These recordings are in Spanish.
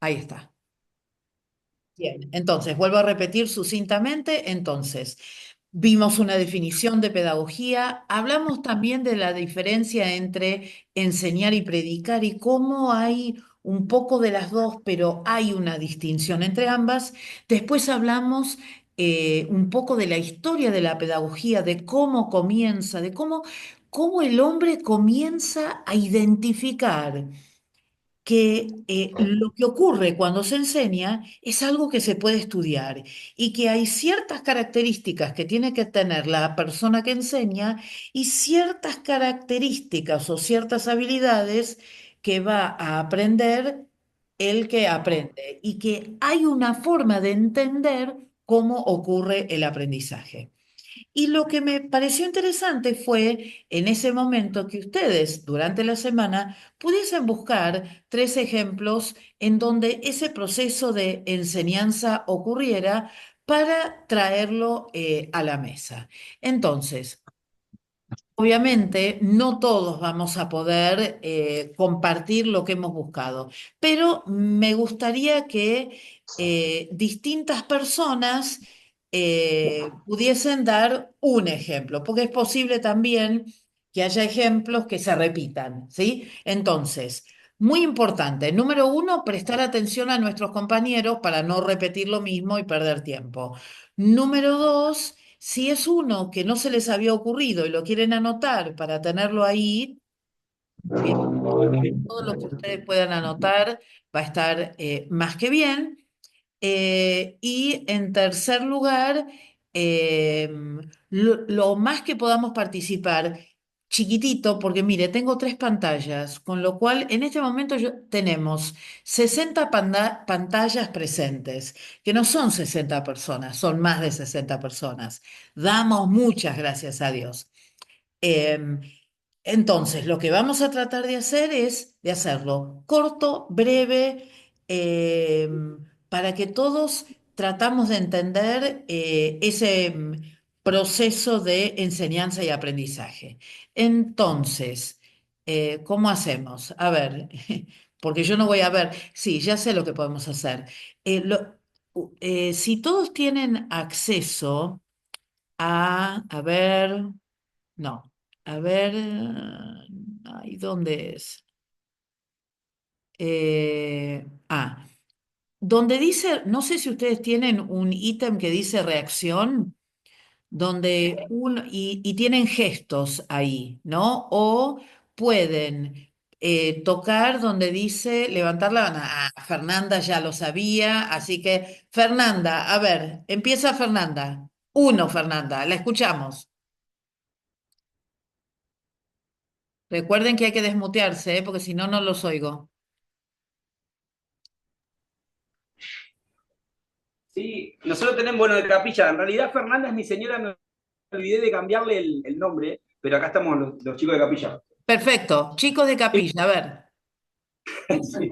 Ahí está. Bien, entonces, vuelvo a repetir sucintamente. Entonces, vimos una definición de pedagogía, hablamos también de la diferencia entre enseñar y predicar y cómo hay un poco de las dos, pero hay una distinción entre ambas. Después hablamos un poco de la historia de la pedagogía, de cómo comienza, de cómo el hombre comienza a identificar que lo que ocurre cuando se enseña es algo que se puede estudiar y que hay ciertas características que tiene que tener la persona que enseña y ciertas características o ciertas habilidades que va a aprender el que aprende y que hay una forma de entender cómo ocurre el aprendizaje. Y lo que me pareció interesante fue en ese momento que ustedes durante la semana pudiesen buscar tres ejemplos en donde ese proceso de enseñanza ocurriera para traerlo a la mesa. Entonces, obviamente, no todos vamos a poder compartir lo que hemos buscado, pero me gustaría que distintas personas pudiesen dar un ejemplo, porque es posible también que haya ejemplos que se repitan, ¿sí? Entonces, muy importante, número uno, prestar atención a nuestros compañeros para no repetir lo mismo y perder tiempo. Número dos, si es uno que no se les había ocurrido y lo quieren anotar para tenerlo ahí, bien, todo lo que ustedes puedan anotar va a estar más que bien. Y en tercer lugar, eh, lo más que podamos participar, chiquitito, porque mire, tengo tres pantallas, con lo cual en este momento tenemos 60 pantallas presentes, que no son 60 personas, son más de 60 personas. Damos muchas gracias a Dios. Em, entonces, lo que vamos a tratar de hacer es de hacerlo corto, breve, para que todos tratamos de entender ese proceso de enseñanza y aprendizaje. Entonces, ¿cómo hacemos? A ver, porque yo no voy a ver, sí, ya sé lo que podemos hacer. Si todos tienen acceso a ver. No. A ver, ay, ¿dónde es? Donde dice, no sé si ustedes tienen un ítem que dice reacción, donde y tienen gestos ahí, ¿no? O pueden tocar donde dice levantar la mano. Ah, Fernanda ya lo sabía, así que Fernanda, a ver, empieza Fernanda. Uno, Fernanda, la escuchamos. Recuerden que hay que desmutearse, porque si no, no los oigo. Sí, nosotros tenemos, bueno, de Capilla. En realidad, Fernanda es mi señora, me olvidé de cambiarle el nombre, pero acá estamos los chicos de Capilla. Perfecto. Chicos de Capilla, a ver. Sí,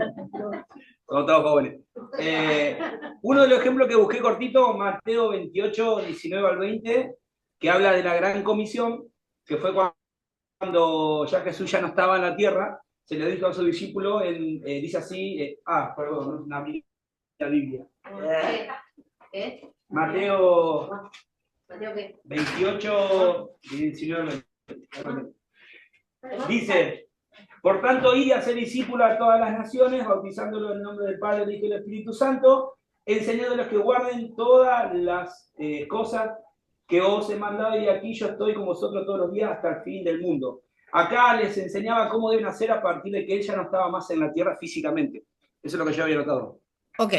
somos todos jóvenes. Eh, Uno de los ejemplos que busqué cortito, Mateo 28, 19 al 20, que habla de la gran comisión, que fue cuando ya Jesús ya no estaba en la tierra, se le dijo a su discípulo, dice así, perdón, no es una Biblia. ¿Qué? Mateo, ¿Mateo qué? 28, 19, dice, por tanto, id y hacer discípulos a todas las naciones, bautizándolos en el nombre del Padre, del Hijo y del Espíritu Santo, enseñándoles que guarden todas las cosas que os he mandado, y aquí yo estoy con vosotros todos los días hasta el fin del mundo. Acá les enseñaba cómo deben hacer a partir de que él ya no estaba más en la tierra físicamente. Eso es lo que yo había notado. Ok.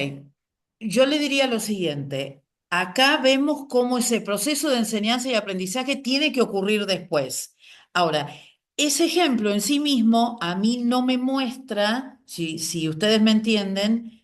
Yo le diría lo siguiente. Acá vemos cómo ese proceso de enseñanza y aprendizaje tiene que ocurrir después. Ahora, ese ejemplo en sí mismo a mí no me muestra, si ustedes me entienden,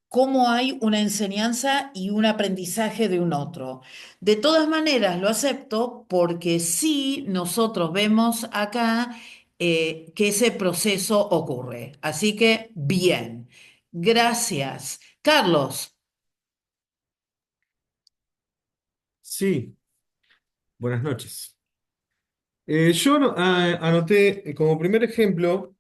cómo hay una enseñanza y un aprendizaje de un otro. De todas maneras, lo acepto porque sí nosotros vemos acá que ese proceso ocurre. Así que, bien. Gracias. Carlos. Sí, buenas noches. Yo anoté como primer ejemplo,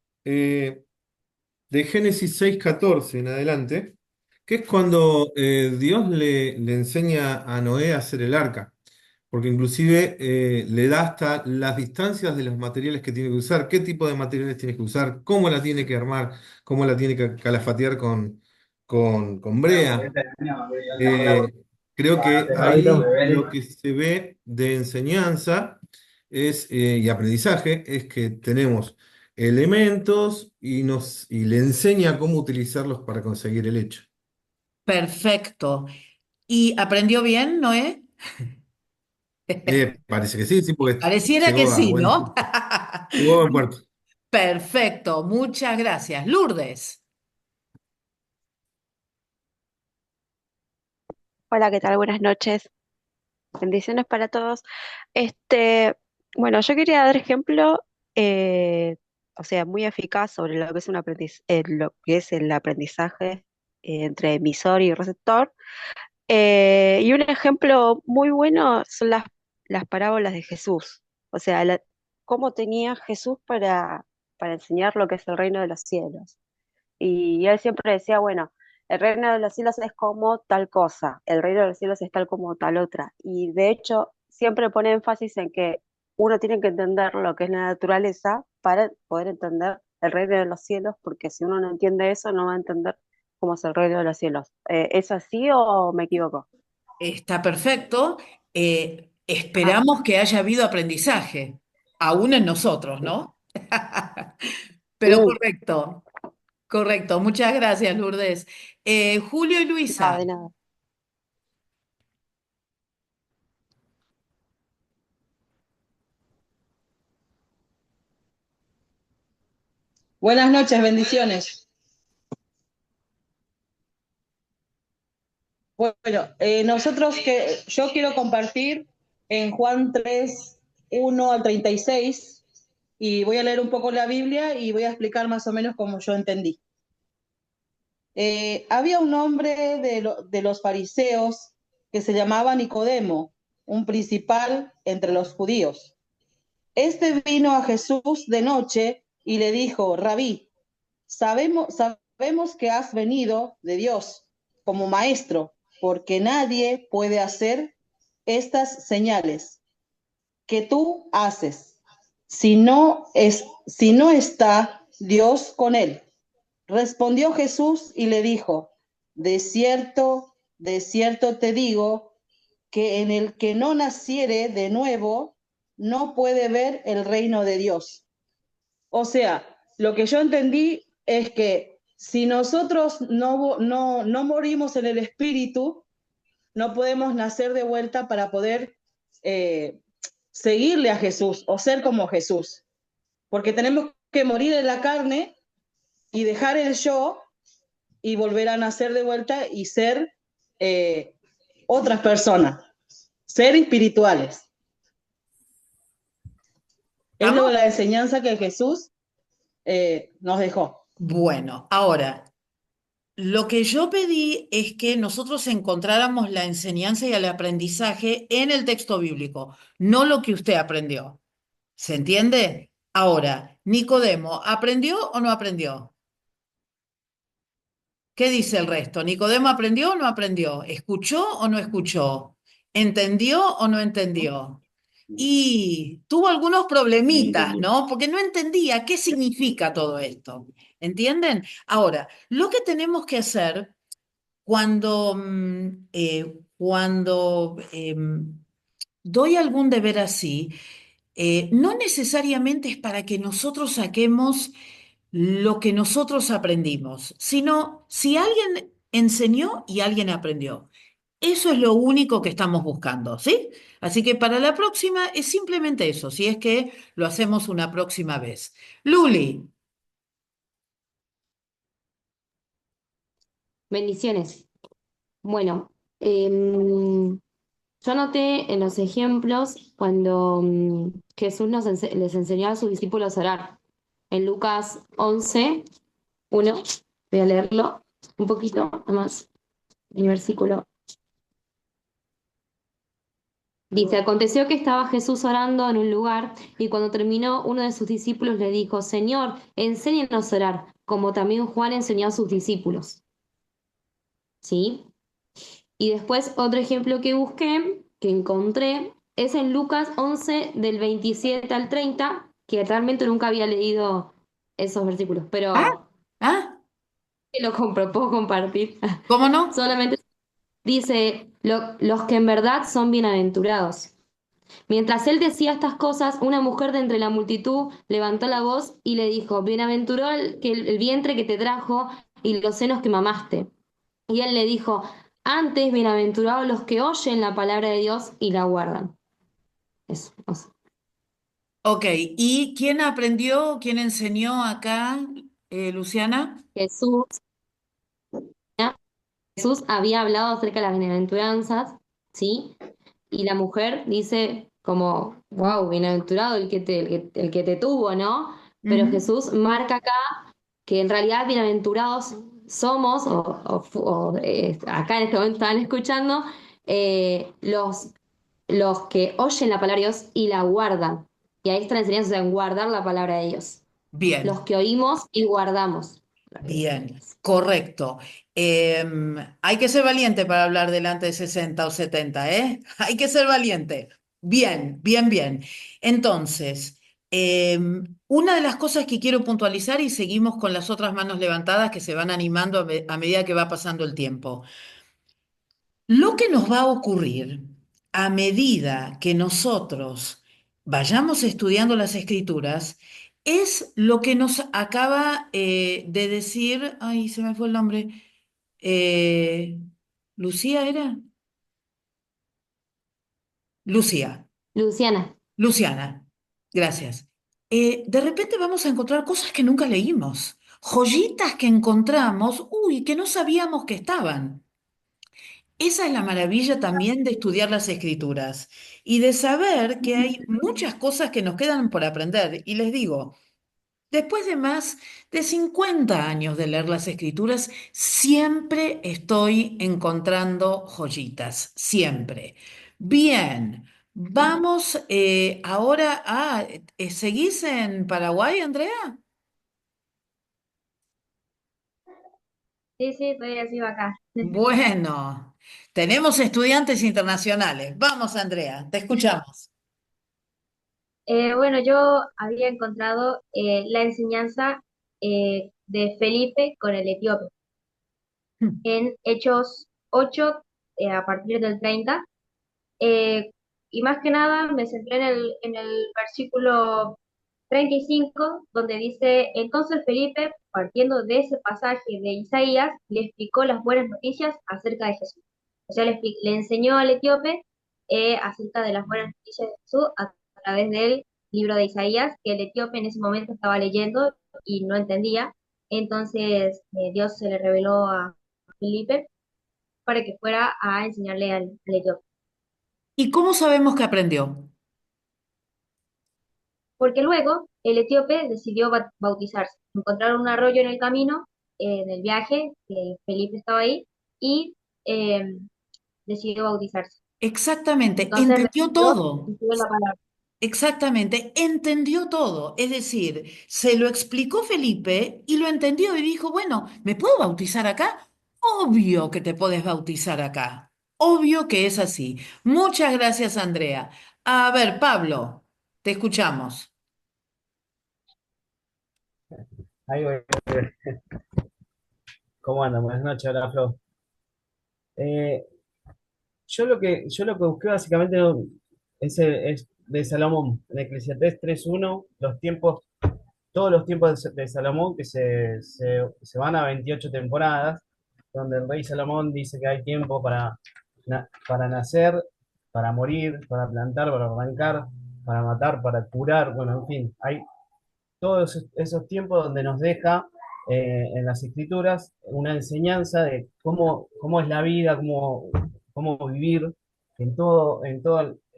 de Génesis 6:14 en adelante, que es cuando Dios le enseña a Noé a hacer el arca, porque inclusive le da hasta las distancias de los materiales que tiene que usar, qué tipo de materiales tiene que usar, cómo la tiene que armar, cómo la tiene que calafatear con brea. Eh, Creo que ahí lo que se ve de enseñanza y aprendizaje es que tenemos elementos y le enseña cómo utilizarlos para conseguir el hecho. Perfecto. ¿Y aprendió bien, Noé? Parece que sí, sí, porque Pareciera que sí, ¿no? llegó a buen puerto. Perfecto, muchas gracias. Lourdes. Hola, ¿qué tal? Buenas noches. Bendiciones para todos. Este, bueno, yo quería dar ejemplo, eh, o sea, muy eficaz sobre lo que es lo que es el aprendizaje entre emisor y receptor. Y un ejemplo muy bueno son las parábolas de Jesús. O sea, cómo tenía Jesús para enseñar lo que es el reino de los cielos. Y él siempre decía, bueno, el reino de los cielos es como tal cosa, el reino de los cielos es tal como tal otra. Y de hecho, siempre pone énfasis en que uno tiene que entender lo que es la naturaleza para poder entender el reino de los cielos, porque si uno no entiende eso, no va a entender cómo es el reino de los cielos. ¿Es así o me equivoco? Está perfecto. Ah, Esperamos que haya habido aprendizaje, aún en nosotros, sí. ¿no? Pero Uh, correcto, correcto. Muchas gracias, Lourdes. Julio y nada Luisa. de nada. Buenas noches, bendiciones. Bueno, yo quiero compartir en Juan 3, 1 al 36, y voy a leer un poco la Biblia y voy a explicar más o menos como yo entendí. Había un hombre de los fariseos que se llamaba Nicodemo, un principal entre los judíos. Este vino a Jesús de noche y le dijo: Rabí, sabemos que has venido de Dios como maestro, porque nadie puede hacer estas señales que tú haces si no está Dios con él. Respondió Jesús y le dijo: de cierto te digo, que en el que no naciere de nuevo no puede ver el reino de Dios. O sea, lo que yo entendí es que si nosotros no morimos en el espíritu, no podemos nacer de vuelta para poder eh, seguirle a Jesús o ser como Jesús. Porque tenemos que morir en la carne y dejar el yo y volver a nacer de vuelta y ser otras personas, ser espirituales. Es ¿Estamos? la enseñanza que Jesús nos dejó. Bueno, ahora, lo que yo pedí es que nosotros encontráramos la enseñanza y el aprendizaje en el texto bíblico, no lo que usted aprendió. ¿Se entiende? Ahora, Nicodemo, ¿aprendió o no aprendió? ¿Qué dice el resto? ¿Nicodemo aprendió o no aprendió? ¿Escuchó o no escuchó? ¿Entendió o no entendió? Y tuvo algunos problemitas, ¿no? Porque no entendía qué significa todo esto. ¿Entienden? Ahora, lo que tenemos que hacer cuando doy algún deber así, no necesariamente es para que nosotros saquemos lo que nosotros aprendimos, sino si alguien enseñó y alguien aprendió. Eso es lo único que estamos buscando, ¿sí? Así que para la próxima es simplemente eso, si es que lo hacemos una próxima vez. Luli, Bendiciones. Bueno, yo noté en los ejemplos cuando Jesús les enseñó a sus discípulos a orar. En Lucas 11, 1, voy a leerlo un poquito más, el versículo. Dice, aconteció que estaba Jesús orando en un lugar y cuando terminó, uno de sus discípulos le dijo, Señor, enséñanos a orar, como también Juan enseñó a sus discípulos, ¿sí? Y después otro ejemplo que busqué, que encontré, es en Lucas 11 del 27 al 30, que realmente nunca había leído esos versículos, Ah, pero ah, lo compro, puedo compartir. ¿cómo no? Solamente dice, los que en verdad son bienaventurados. Mientras él decía estas cosas, una mujer de entre la multitud levantó la voz y le dijo, bienaventurado el vientre que te trajo y los senos que mamaste. Y él le dijo, antes bienaventurados los que oyen la palabra de Dios y la guardan. Eso, o sea, Ok, ¿y quién aprendió, quién enseñó acá, Luciana? Jesús, ¿ya? Jesús había hablado acerca de las bienaventuranzas, ¿sí? Y la mujer dice como, wow, bienaventurado el que te tuvo, ¿no? Pero Ujú. Jesús marca acá que en realidad bienaventurados somos, acá en este momento están escuchando, los que oyen la palabra de Dios y la guardan. Y ahí está la enseñanza en guardar la palabra de Dios. Los Bien. que oímos y guardamos la palabra de Bien, Dios. correcto. Hay que ser valiente para hablar delante de 60 o 70, ¿eh? Hay que ser valiente. Bien, bien, bien. Entonces, una de las cosas que quiero puntualizar y seguimos con las otras manos levantadas que se van animando a medida que va pasando el tiempo. Lo que nos va a ocurrir a medida que nosotros vayamos estudiando las escrituras es lo que nos acaba de decir, ay, se me fue el nombre, eh, Lucía era, Lucía, Luciana, Luciana, gracias. De repente vamos a encontrar cosas que nunca leímos, joyitas que encontramos, uy, que no sabíamos que estaban. Esa es la maravilla también de estudiar las escrituras y de saber que hay muchas cosas que nos quedan por aprender. Y les digo, después de más de 50 años de leer las escrituras, siempre estoy encontrando joyitas, siempre. Bien, vamos ahora a... ¿Seguís en Paraguay, Andrea? Sí, sí, todavía sigo acá. Bueno, tenemos estudiantes internacionales. Vamos, Andrea, te escuchamos. Bueno, yo había encontrado la enseñanza de Felipe con el etíope en Hechos 8, a partir del 30. eh, y más que nada me centré en el versículo 35, donde dice, entonces Felipe, partiendo de ese pasaje de Isaías, le explicó las buenas noticias acerca de Jesús. O sea, le enseñó al etíope acerca de las buenas noticias de Jesús a través del libro de Isaías, que el etíope en ese momento estaba leyendo y no entendía. Entonces Dios se le reveló a Felipe para que fuera a enseñarle al etíope. ¿Y cómo sabemos que aprendió? Porque luego el etíope decidió bautizarse. Encontraron un arroyo en el camino, en el viaje, que Felipe estaba ahí, y eh, decidió bautizarse. Exactamente, Entonces entendió todo. recibió la palabra. Exactamente, entendió todo. Es decir, se lo explicó Felipe y lo entendió y dijo, bueno, ¿me puedo bautizar acá? Obvio que te puedes bautizar acá. Obvio que es así. Muchas gracias, Andrea. A ver, Pablo, te escuchamos. Ahí voy. ¿Cómo andan? Buenas noches, hola Flo. Eh, yo lo que busqué básicamente es de Salomón, en Eclesiastés 3:1, todos los tiempos de Salomón que se van a 28 temporadas, donde el rey Salomón dice que hay tiempo para nacer, para morir, para plantar, para arrancar, para matar, para curar, bueno, en fin, hay todos esos tiempos donde nos deja en las escrituras una enseñanza de cómo es la vida, cómo vivir. En todo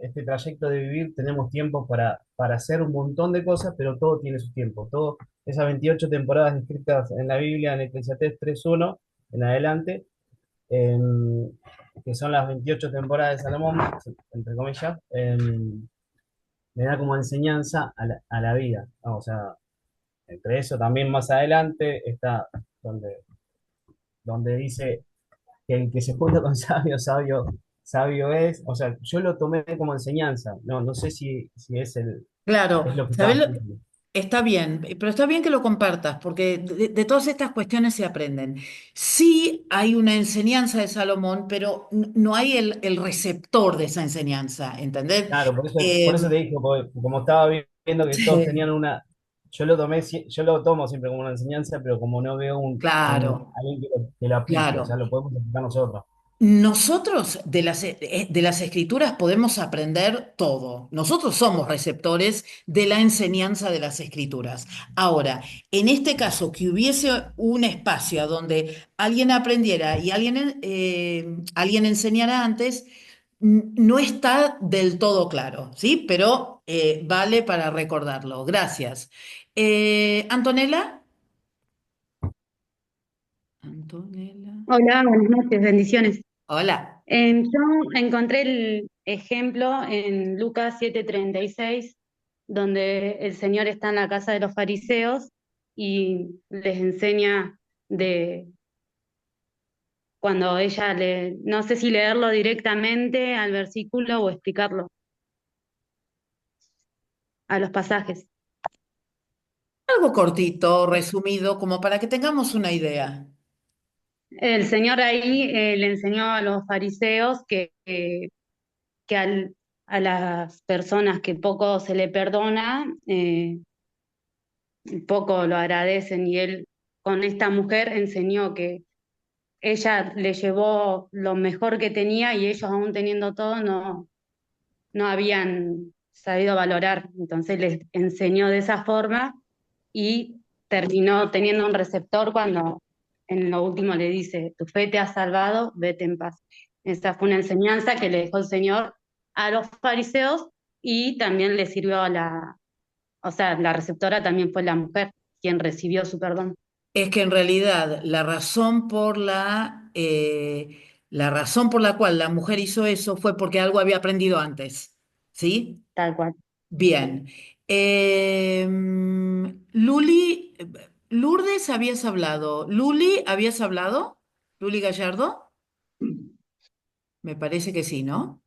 este trayecto de vivir tenemos tiempo para hacer un montón de cosas, pero todo tiene su tiempo. Esas 28 temporadas escritas en la Biblia, en Eclesiastés 3:1 en adelante, em, que son las 28 temporadas de Salomón, entre comillas, me da como enseñanza a la vida, ¿no? O sea, Entre eso también más adelante está donde, donde dice que el que se junta con sabio, sabio, sabio es. O sea, yo lo tomé como enseñanza. No, no sé si Claro, es lo que ¿sabes? estaba diciendo. Está bien, pero está bien que lo compartas, porque de todas estas cuestiones se aprenden. Sí hay una enseñanza de Salomón, pero no hay el receptor de esa enseñanza, ¿entendés? Claro, por eso te dije, porque como estaba viendo que todos tenían una, yo lo tomé, yo lo tomo siempre como una enseñanza, pero como no veo Claro, alguien que lo aplique, o sea, claro. lo podemos aplicar nosotros. Nosotros de las escrituras podemos aprender todo. Nosotros somos receptores de la enseñanza de las escrituras. Ahora, en este caso, que hubiese un espacio a donde alguien aprendiera y alguien enseñara antes, no está del todo claro, ¿sí? Pero vale para recordarlo. Gracias. Antonella. Antonella. Hola, buenas noches, bendiciones. Hola. Yo encontré el ejemplo en Lucas 7:36, donde el Señor está en la casa de los fariseos y les enseña de cuando no sé si leerlo directamente al versículo o explicarlo a los pasajes. Algo cortito, resumido, como para que tengamos una idea. El Señor ahí le enseñó a los fariseos que a las personas que poco se le perdona, poco lo agradecen y él con esta mujer enseñó que ella le llevó lo mejor que tenía y ellos aún teniendo todo no habían sabido valorar. Entonces les enseñó de esa forma y terminó teniendo un receptor cuando en lo último le dice, tu fe te ha salvado, vete en paz. Esa fue una enseñanza que le dejó el Señor a los fariseos y también le sirvió o sea, la receptora también fue la mujer quien recibió su perdón, Es que en realidad la razón por la cual la mujer hizo eso fue porque algo había aprendido antes. ¿Sí? tal cual. Bien. Luli, Lourdes, ¿habías hablado? Luli, ¿habías hablado? Luli Gallardo, me parece que sí, ¿no?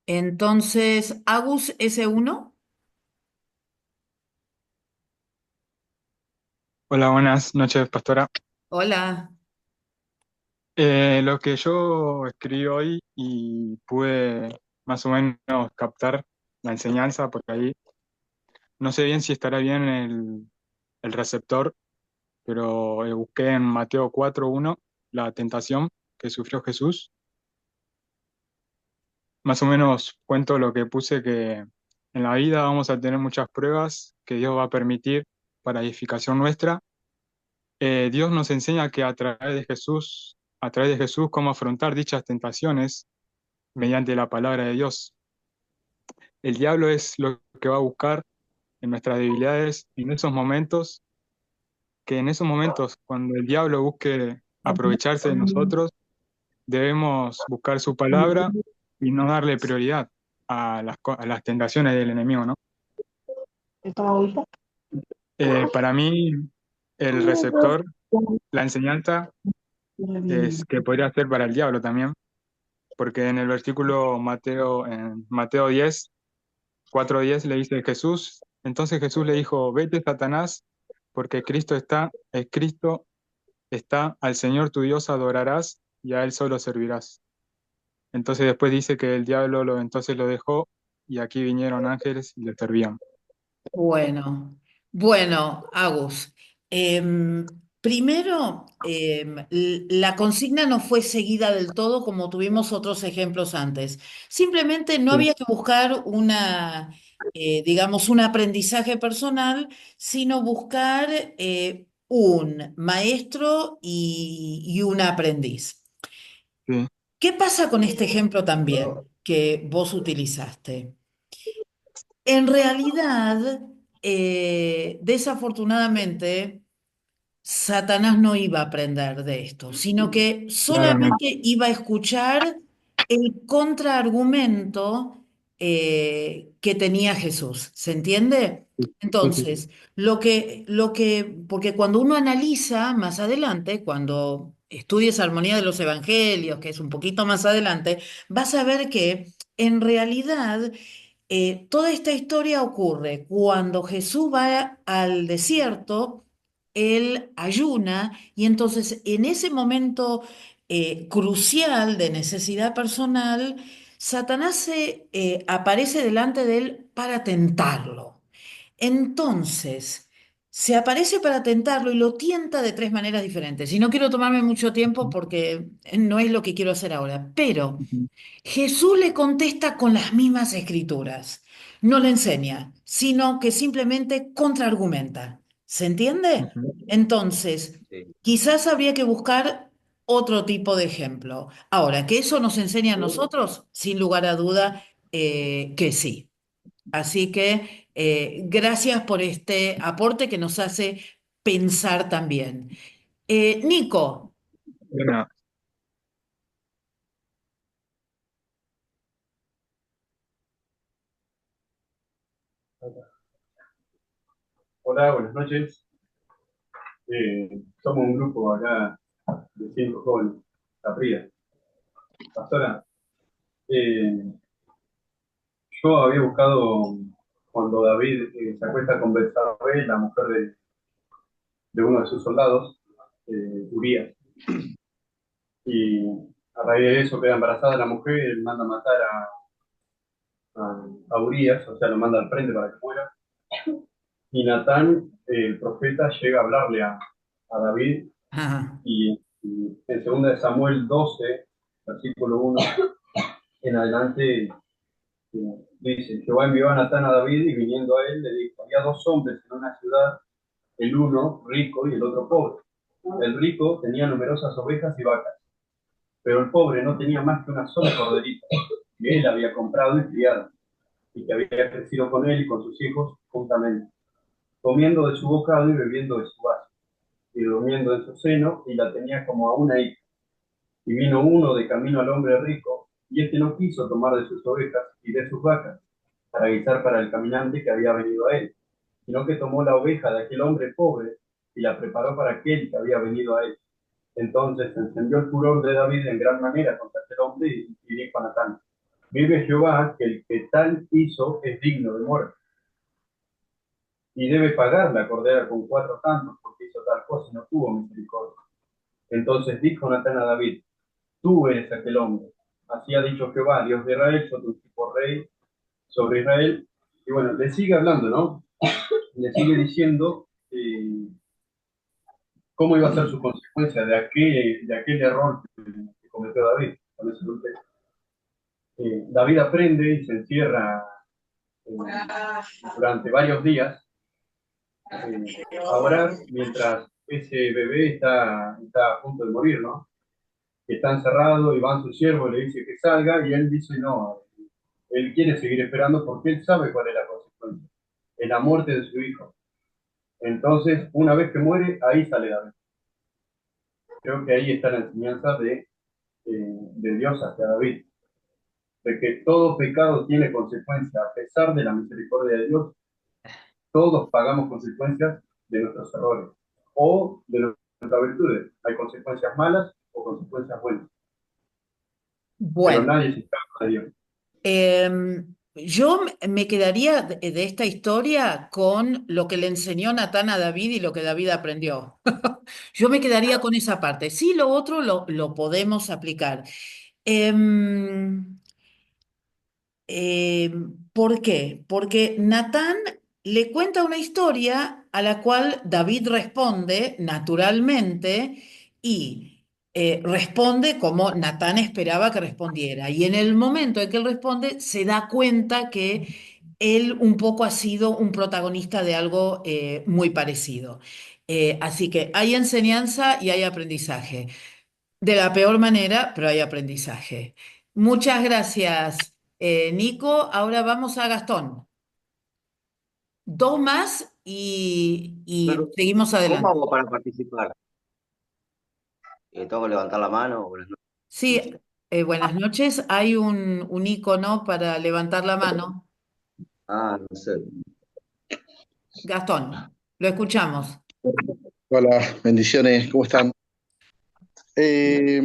Entonces, Agus S1. Hola, buenas noches, pastora. Hola. Lo que yo escribí hoy y pude más o menos captar la enseñanza por ahí, no sé bien si estará bien el receptor, pero busqué en Mateo 4:1 la tentación que sufrió Jesús. Más o menos cuento lo que puse, que en la vida vamos a tener muchas pruebas que Dios va a permitir para edificación nuestra. Dios nos enseña que a través de Jesús, cómo afrontar dichas tentaciones mediante la palabra de Dios. El diablo es lo que va a buscar en nuestras debilidades, en esos momentos, cuando el diablo busque aprovecharse de nosotros, debemos buscar su palabra y no darle prioridad a las tentaciones del enemigo, ¿no? Para mí, el receptor, la enseñanza, es que podría ser para el diablo también, porque en el versículo en Mateo 10, 4:10 le dice Jesús, entonces Jesús le dijo, vete Satanás, porque Cristo está, al Señor tu Dios adorarás y a Él solo servirás. Entonces después dice que el diablo entonces lo dejó y aquí vinieron ángeles y le servían. Bueno, bueno, Agus. em, Primero, la consigna no fue seguida del todo como tuvimos otros ejemplos antes. Simplemente no Sí, había que buscar digamos, un aprendizaje personal, sino buscar un maestro y un aprendiz. sí, ¿Qué pasa con este ejemplo también que vos utilizaste? En realidad, desafortunadamente, Satanás no iba a aprender de esto, sino que claramente. solamente iba a escuchar el contraargumento que tenía Jesús. ¿Se entiende? Sí, sí, sí. Entonces, porque cuando uno analiza más adelante, cuando estudies Armonía de los Evangelios, que es un poquito más adelante, vas a ver que en realidad toda esta historia ocurre cuando Jesús va al desierto, él ayuna y entonces en ese momento crucial de necesidad personal, Satanás aparece delante de él para tentarlo. Entonces, se aparece para tentarlo y lo tienta de tres maneras diferentes. Y no quiero tomarme mucho tiempo porque no es lo que quiero hacer ahora, pero Ujú, Jesús le contesta con las mismas escrituras. No le enseña, sino que simplemente contraargumenta. ¿Se entiende? ujú, Entonces, Sí. quizás habría que buscar otro tipo de ejemplo. Ahora, ¿que eso nos enseña a nosotros? Sin lugar a duda, que sí. Así que gracias por este aporte que nos hace pensar también. Nico, Bueno, Hola, buenas noches. Somos un grupo acá de 5 jóvenes, la Fría. Pastora, eh, yo había buscado cuando David se acuesta con Betsabé, la mujer de uno de sus soldados, Urías, y a raíz de eso queda embarazada la mujer, él manda a matar a Urías, o sea, lo manda al frente para que muera, y Natán, el profeta, llega a hablarle a David, ajá, y en 2 Samuel 12, versículo 1 en adelante, dice: Jehová envió a Natán a David y viniendo a él le dijo: había 2 hombres en una ciudad, el uno rico y el otro pobre. El rico tenía numerosas ovejas y vacas, pero el pobre no tenía más que una sola corderita que él había comprado y criado, y que había crecido con él y con sus hijos juntamente, comiendo de su bocado y bebiendo de su vaso, y durmiendo en su seno, y la tenía como a una hija. Y vino uno de camino al hombre rico, y éste no quiso tomar de sus ovejas y de sus vacas para guisar para el caminante que había venido a él, sino que tomó la oveja de aquel hombre pobre y la preparó para aquel que había venido a él. Entonces se encendió el furor de David en gran manera contra aquel hombre y dijo a Natán: vive Jehová, que el que tal hizo es digno de muerte, y debe pagar la cordera con 4 tantos, porque hizo tal cosa y no tuvo misericordia. Entonces dijo Natán a David: tú eres aquel hombre. Así ha dicho Jehová, Dios de Israel, sobre tu tipo rey sobre Israel. Y bueno, le sigue hablando, ¿no? Le sigue diciendo cómo iba a ser su consecuencia de aquel error que cometió David con ese adulterio. David aprende y se encierra eh, durante varios días a orar mientras ese bebé está a punto de morir, ¿no? Está encerrado y van su siervo y le dice que salga y él dice no, él quiere seguir esperando porque él sabe cuál es la consecuencia, es la muerte de su hijo. Entonces, una vez que muere, ahí sale David. Creo que ahí está la enseñanza de Dios hacia David, de que todo pecado tiene consecuencias, a pesar de la misericordia de Dios, todos pagamos consecuencias de nuestros errores o de nuestras virtudes. Hay consecuencias malas o consecuencias buenas, pero bueno. nadie se escapa de Dios. Yo me quedaría de esta historia con lo que le enseñó Natán a David y lo que David aprendió. Yo me quedaría con esa parte. Sí, lo otro lo podemos aplicar. Em, ¿Por qué? Porque Natán le cuenta una historia a la cual David responde naturalmente y responde como Natán esperaba que respondiera. Y en el momento en que él responde, se da cuenta que él un poco ha sido un protagonista de algo muy parecido. Así que hay enseñanza y hay aprendizaje. De la peor manera, pero hay aprendizaje. Muchas gracias, Nico. Ahora vamos a Gastón. Dos más y Claro. seguimos ¿Cómo adelante. hago para participar? ¿Tengo que levantar la mano? Buenas noches. Sí, Buenas noches. Hay un icono para levantar la mano. Ah, no sé. Gastón, lo escuchamos. Hola, bendiciones, ¿cómo están? Eh,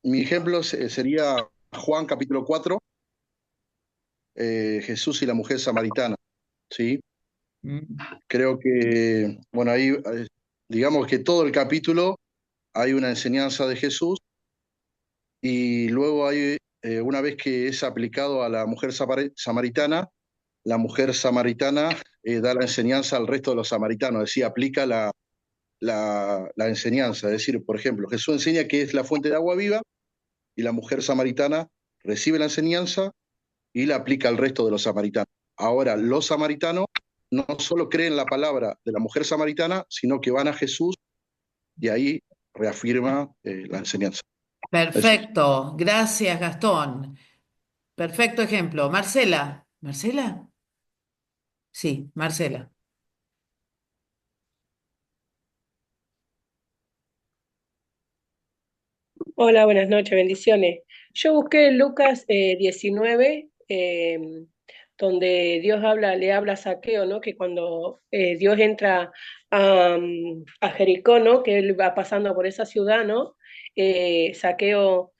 Mi ejemplo sería Juan capítulo 4, Jesús y la mujer samaritana, ¿sí? Mm. Creo que, bueno, ahí digamos que todo el capítulo hay una enseñanza de Jesús y luego hay, una vez que es aplicado a la mujer samaritana, la mujer samaritana da la enseñanza al resto de los samaritanos, es decir, aplica la enseñanza. Es decir, por ejemplo, Jesús enseña que es la fuente de agua viva y la mujer samaritana recibe la enseñanza y la aplica al resto de los samaritanos. Ahora, los samaritanos no solo creen la palabra de la mujer samaritana, sino que van a Jesús y ahí reafirma la enseñanza. Eso. Perfecto. Gracias, Gastón. Perfecto ejemplo. Marcela. ¿Marcela? Sí, Marcela. Hola, buenas noches, bendiciones. Yo busqué Lucas 19, donde Dios le habla a Zaqueo, ¿no? Que cuando Dios entra a Jericó, ¿no? Que él va pasando por esa ciudad, ¿no? Zaqueo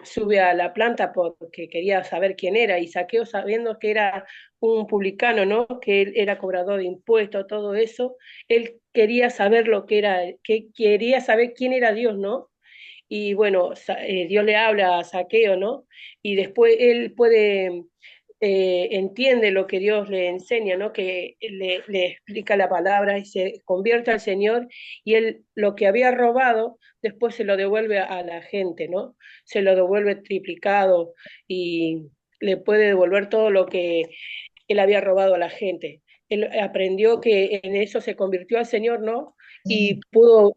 sube a la planta porque quería saber quién era, y Zaqueo, sabiendo que era un publicano, ¿no? Que él era cobrador de impuestos, todo eso, él quería saber lo que era, que quería saber quién era Dios, ¿no? Y bueno, Dios le habla a Zaqueo, ¿no? Y después él entiende lo que Dios le enseña, ¿no? Que le explica la palabra y se convierte al Señor, y él lo que había robado después se lo devuelve a la gente, ¿no? Se lo devuelve triplicado y le puede devolver todo lo que él había robado a la gente. Él aprendió que en eso se convirtió al Señor, ¿no? Y pudo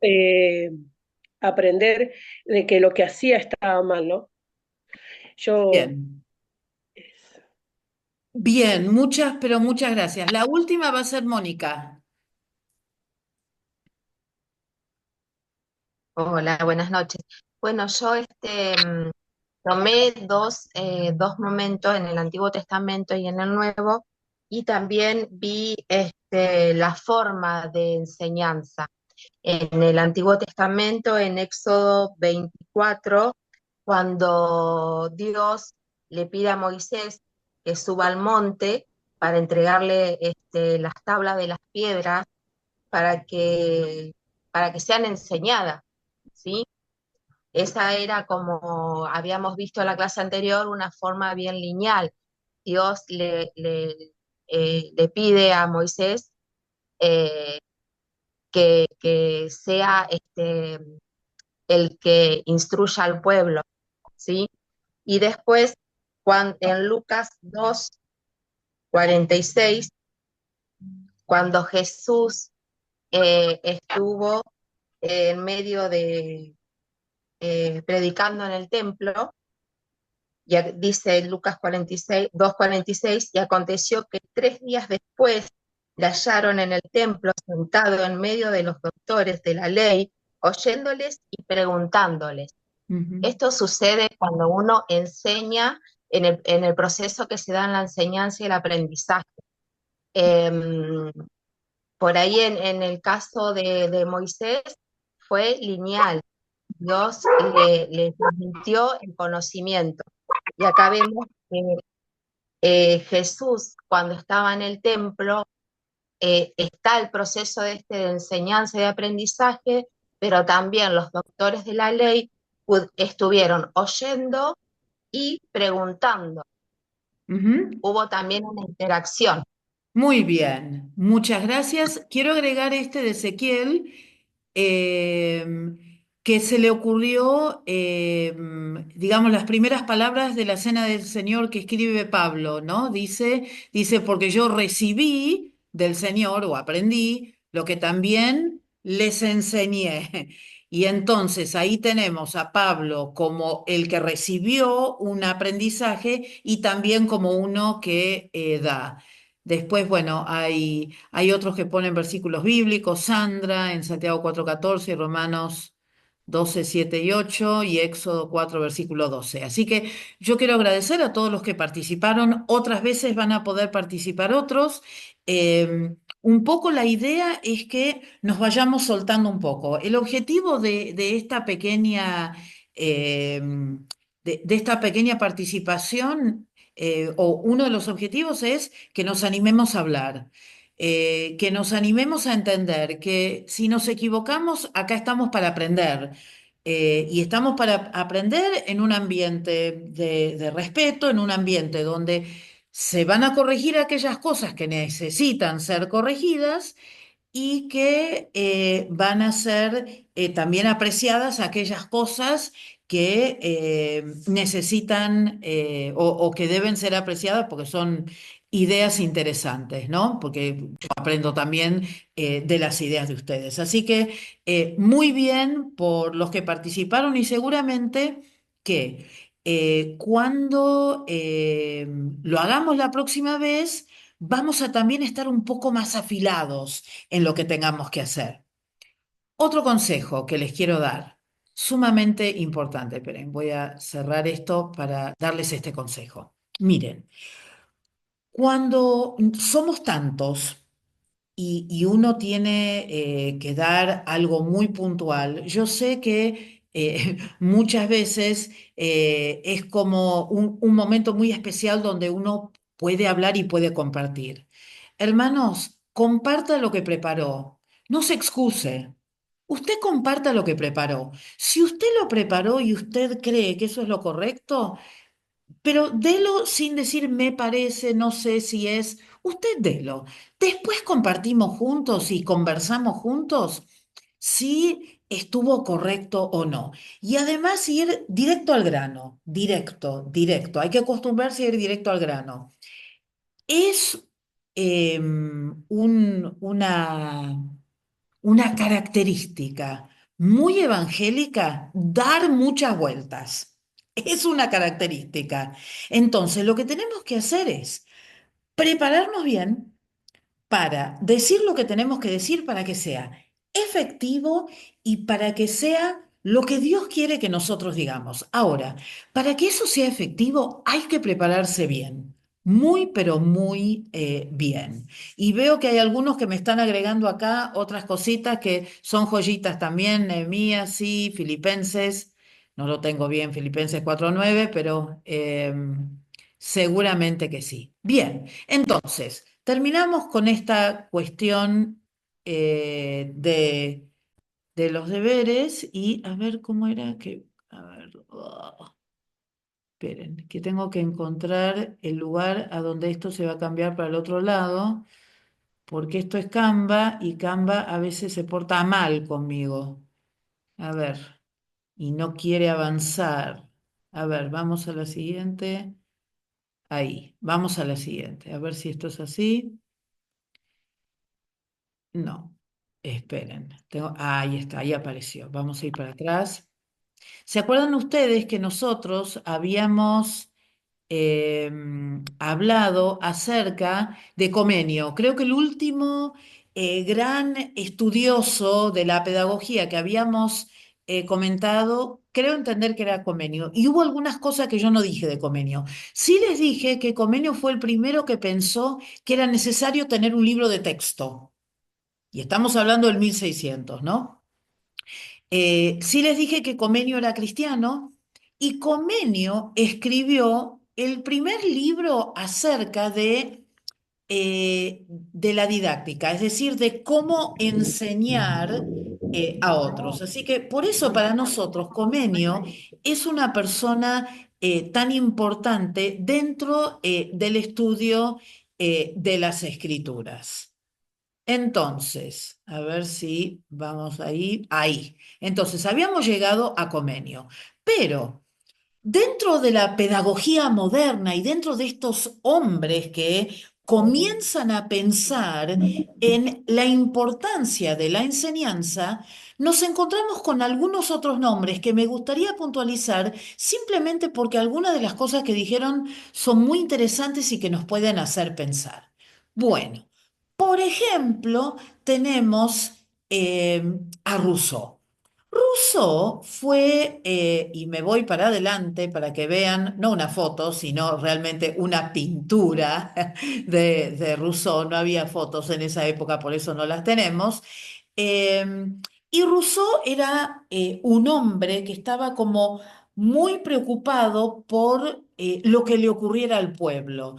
aprender de que lo que hacía estaba mal, ¿no? Yo, Bien. Bien, muchas, pero muchas gracias. La última va a ser Mónica. Hola, buenas noches. Bueno, yo tomé dos momentos en el Antiguo Testamento y en el Nuevo, y también vi la forma de enseñanza. En el Antiguo Testamento, en Éxodo 24, cuando Dios le pide a Moisés que suba al monte para entregarle las tablas de las piedras para que sean enseñadas, ¿sí? Esa era, como habíamos visto en la clase anterior, una forma bien lineal. Dios le pide a Moisés eh, que sea el que instruya al pueblo, ¿sí? Y después, en Lucas 2:46, cuando Jesús estuvo en medio de predicando en el templo, ya dice Lucas 46, 2:46, y aconteció que 3 días después le hallaron en el templo sentado en medio de los doctores de la ley, oyéndoles y preguntándoles. Esto sucede cuando uno enseña en el proceso que se da en la enseñanza y el aprendizaje. Por ahí en el caso de Moisés fue lineal. Dios le transmitió el conocimiento. Y acá vemos que Jesús, cuando estaba en el templo, está el proceso de enseñanza y de aprendizaje, pero también los doctores de la ley estuvieron oyendo y preguntando. Hubo también una interacción. Muy bien, muchas gracias. Quiero agregar este de Ezequiel, que se le ocurrió, digamos, las primeras palabras de la Cena del Señor que escribe Pablo, ¿no? Dice, porque yo recibí del Señor o aprendí lo que también les enseñé. Y entonces ahí tenemos a Pablo como el que recibió un aprendizaje y también como uno que da. Después, bueno, hay otros que ponen versículos bíblicos, Sandra en Santiago 4:14 y Romanos 12, 7 y 8 y Éxodo 4, versículo 12. Así que yo quiero agradecer a todos los que participaron. Otras veces van a poder participar otros. Un poco la idea es que nos vayamos soltando un poco. El objetivo de esta pequeña, de esta pequeña participación, o uno de los objetivos es que nos animemos a hablar, que nos animemos a entender que si nos equivocamos, acá estamos para aprender. Y estamos para aprender en un ambiente de respeto, en un ambiente donde se van a corregir aquellas cosas que necesitan ser corregidas y que van a ser también apreciadas aquellas cosas que necesitan o que deben ser apreciadas porque son ideas interesantes, ¿no? Porque yo aprendo también de las ideas de ustedes. Así que muy bien por los que participaron y seguramente que cuando lo hagamos la próxima vez, vamos a también estar un poco más afilados en lo que tengamos que hacer. Otro consejo que les quiero dar, sumamente importante, esperen, voy a cerrar esto para darles este consejo. Miren, cuando somos tantos y uno tiene que dar algo muy puntual, yo sé que muchas veces es como un momento muy especial donde uno puede hablar y puede compartir. Hermanos, comparta lo que preparó, no se excuse. Usted comparta lo que preparó. Si usted lo preparó y usted cree que eso es lo correcto, pero delo sin decir me parece, no sé si es. Usted delo. Después compartimos juntos y conversamos juntos si estuvo correcto o no. Y además ir directo al grano, directo, directo. Hay que acostumbrarse a ir directo al grano. Es una característica muy evangélica dar muchas vueltas. Es una característica. Entonces, lo que tenemos que hacer es prepararnos bien para decir lo que tenemos que decir para que sea efectivo y para que sea lo que Dios quiere que nosotros digamos. Ahora, para que eso sea efectivo hay que prepararse bien, muy, pero muy bien. Y veo que hay algunos que me están agregando acá otras cositas que son joyitas también, Nehemías, sí, Filipenses, no lo tengo bien, Filipenses 4:9, pero seguramente que sí. Bien, entonces, terminamos con esta cuestión de los deberes y a ver cómo era que... A ver, esperen, que tengo que encontrar el lugar a donde esto se va a cambiar para el otro lado, porque esto es Canva y Canva a veces se porta mal conmigo. A ver, y no quiere avanzar. A ver, vamos a la siguiente. Ahí, vamos a la siguiente. A ver si esto es así. No, esperen. Ahí está, ahí apareció. Vamos a ir para atrás. ¿Se acuerdan ustedes que nosotros habíamos hablado acerca de Comenio? Creo que el último gran estudioso de la pedagogía que habíamos comentado, creo entender que era Comenio. Y hubo algunas cosas que yo no dije de Comenio. Sí les dije que Comenio fue el primero que pensó que era necesario tener un libro de texto. Y estamos hablando del 1600, ¿no? Sí les dije que Comenio era cristiano y Comenio escribió el primer libro acerca de la didáctica, es decir, de cómo enseñar a otros. Así que por eso para nosotros Comenio es una persona tan importante dentro del estudio de las escrituras. Entonces, a ver si vamos ahí, ahí. Entonces, habíamos llegado a Comenio, pero dentro de la pedagogía moderna y dentro de estos hombres que comienzan a pensar en la importancia de la enseñanza, nos encontramos con algunos otros nombres que me gustaría puntualizar simplemente porque algunas de las cosas que dijeron son muy interesantes y que nos pueden hacer pensar. Bueno, por ejemplo, tenemos a Rousseau. Rousseau fue, y me voy para adelante para que vean, no una foto, sino realmente una pintura de Rousseau. No había fotos en esa época, por eso no las tenemos. Eh, y Rousseau era un hombre que estaba como muy preocupado por lo que le ocurriera al pueblo.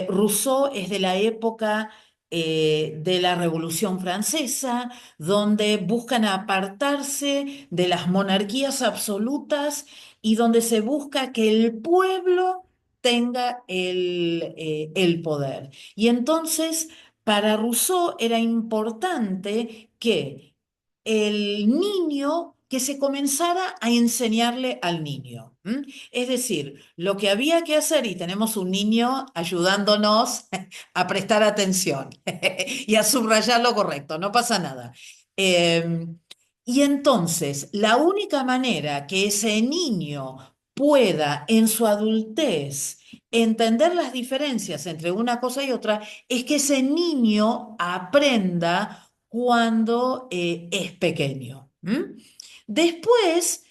Rousseau es de la época de la Revolución Francesa, donde buscan apartarse de las monarquías absolutas y donde se busca que el pueblo tenga el poder. Y entonces, para Rousseau era importante que el niño, que se comenzara a enseñarle al niño. ¿M? Es decir, lo que había que hacer, y tenemos un niño ayudándonos a prestar atención y a subrayar lo correcto, no pasa nada. Eh, y entonces, la única manera que ese niño pueda en su adultez entender las diferencias entre una cosa y otra es que ese niño aprenda cuando es pequeño. ¿M? Después,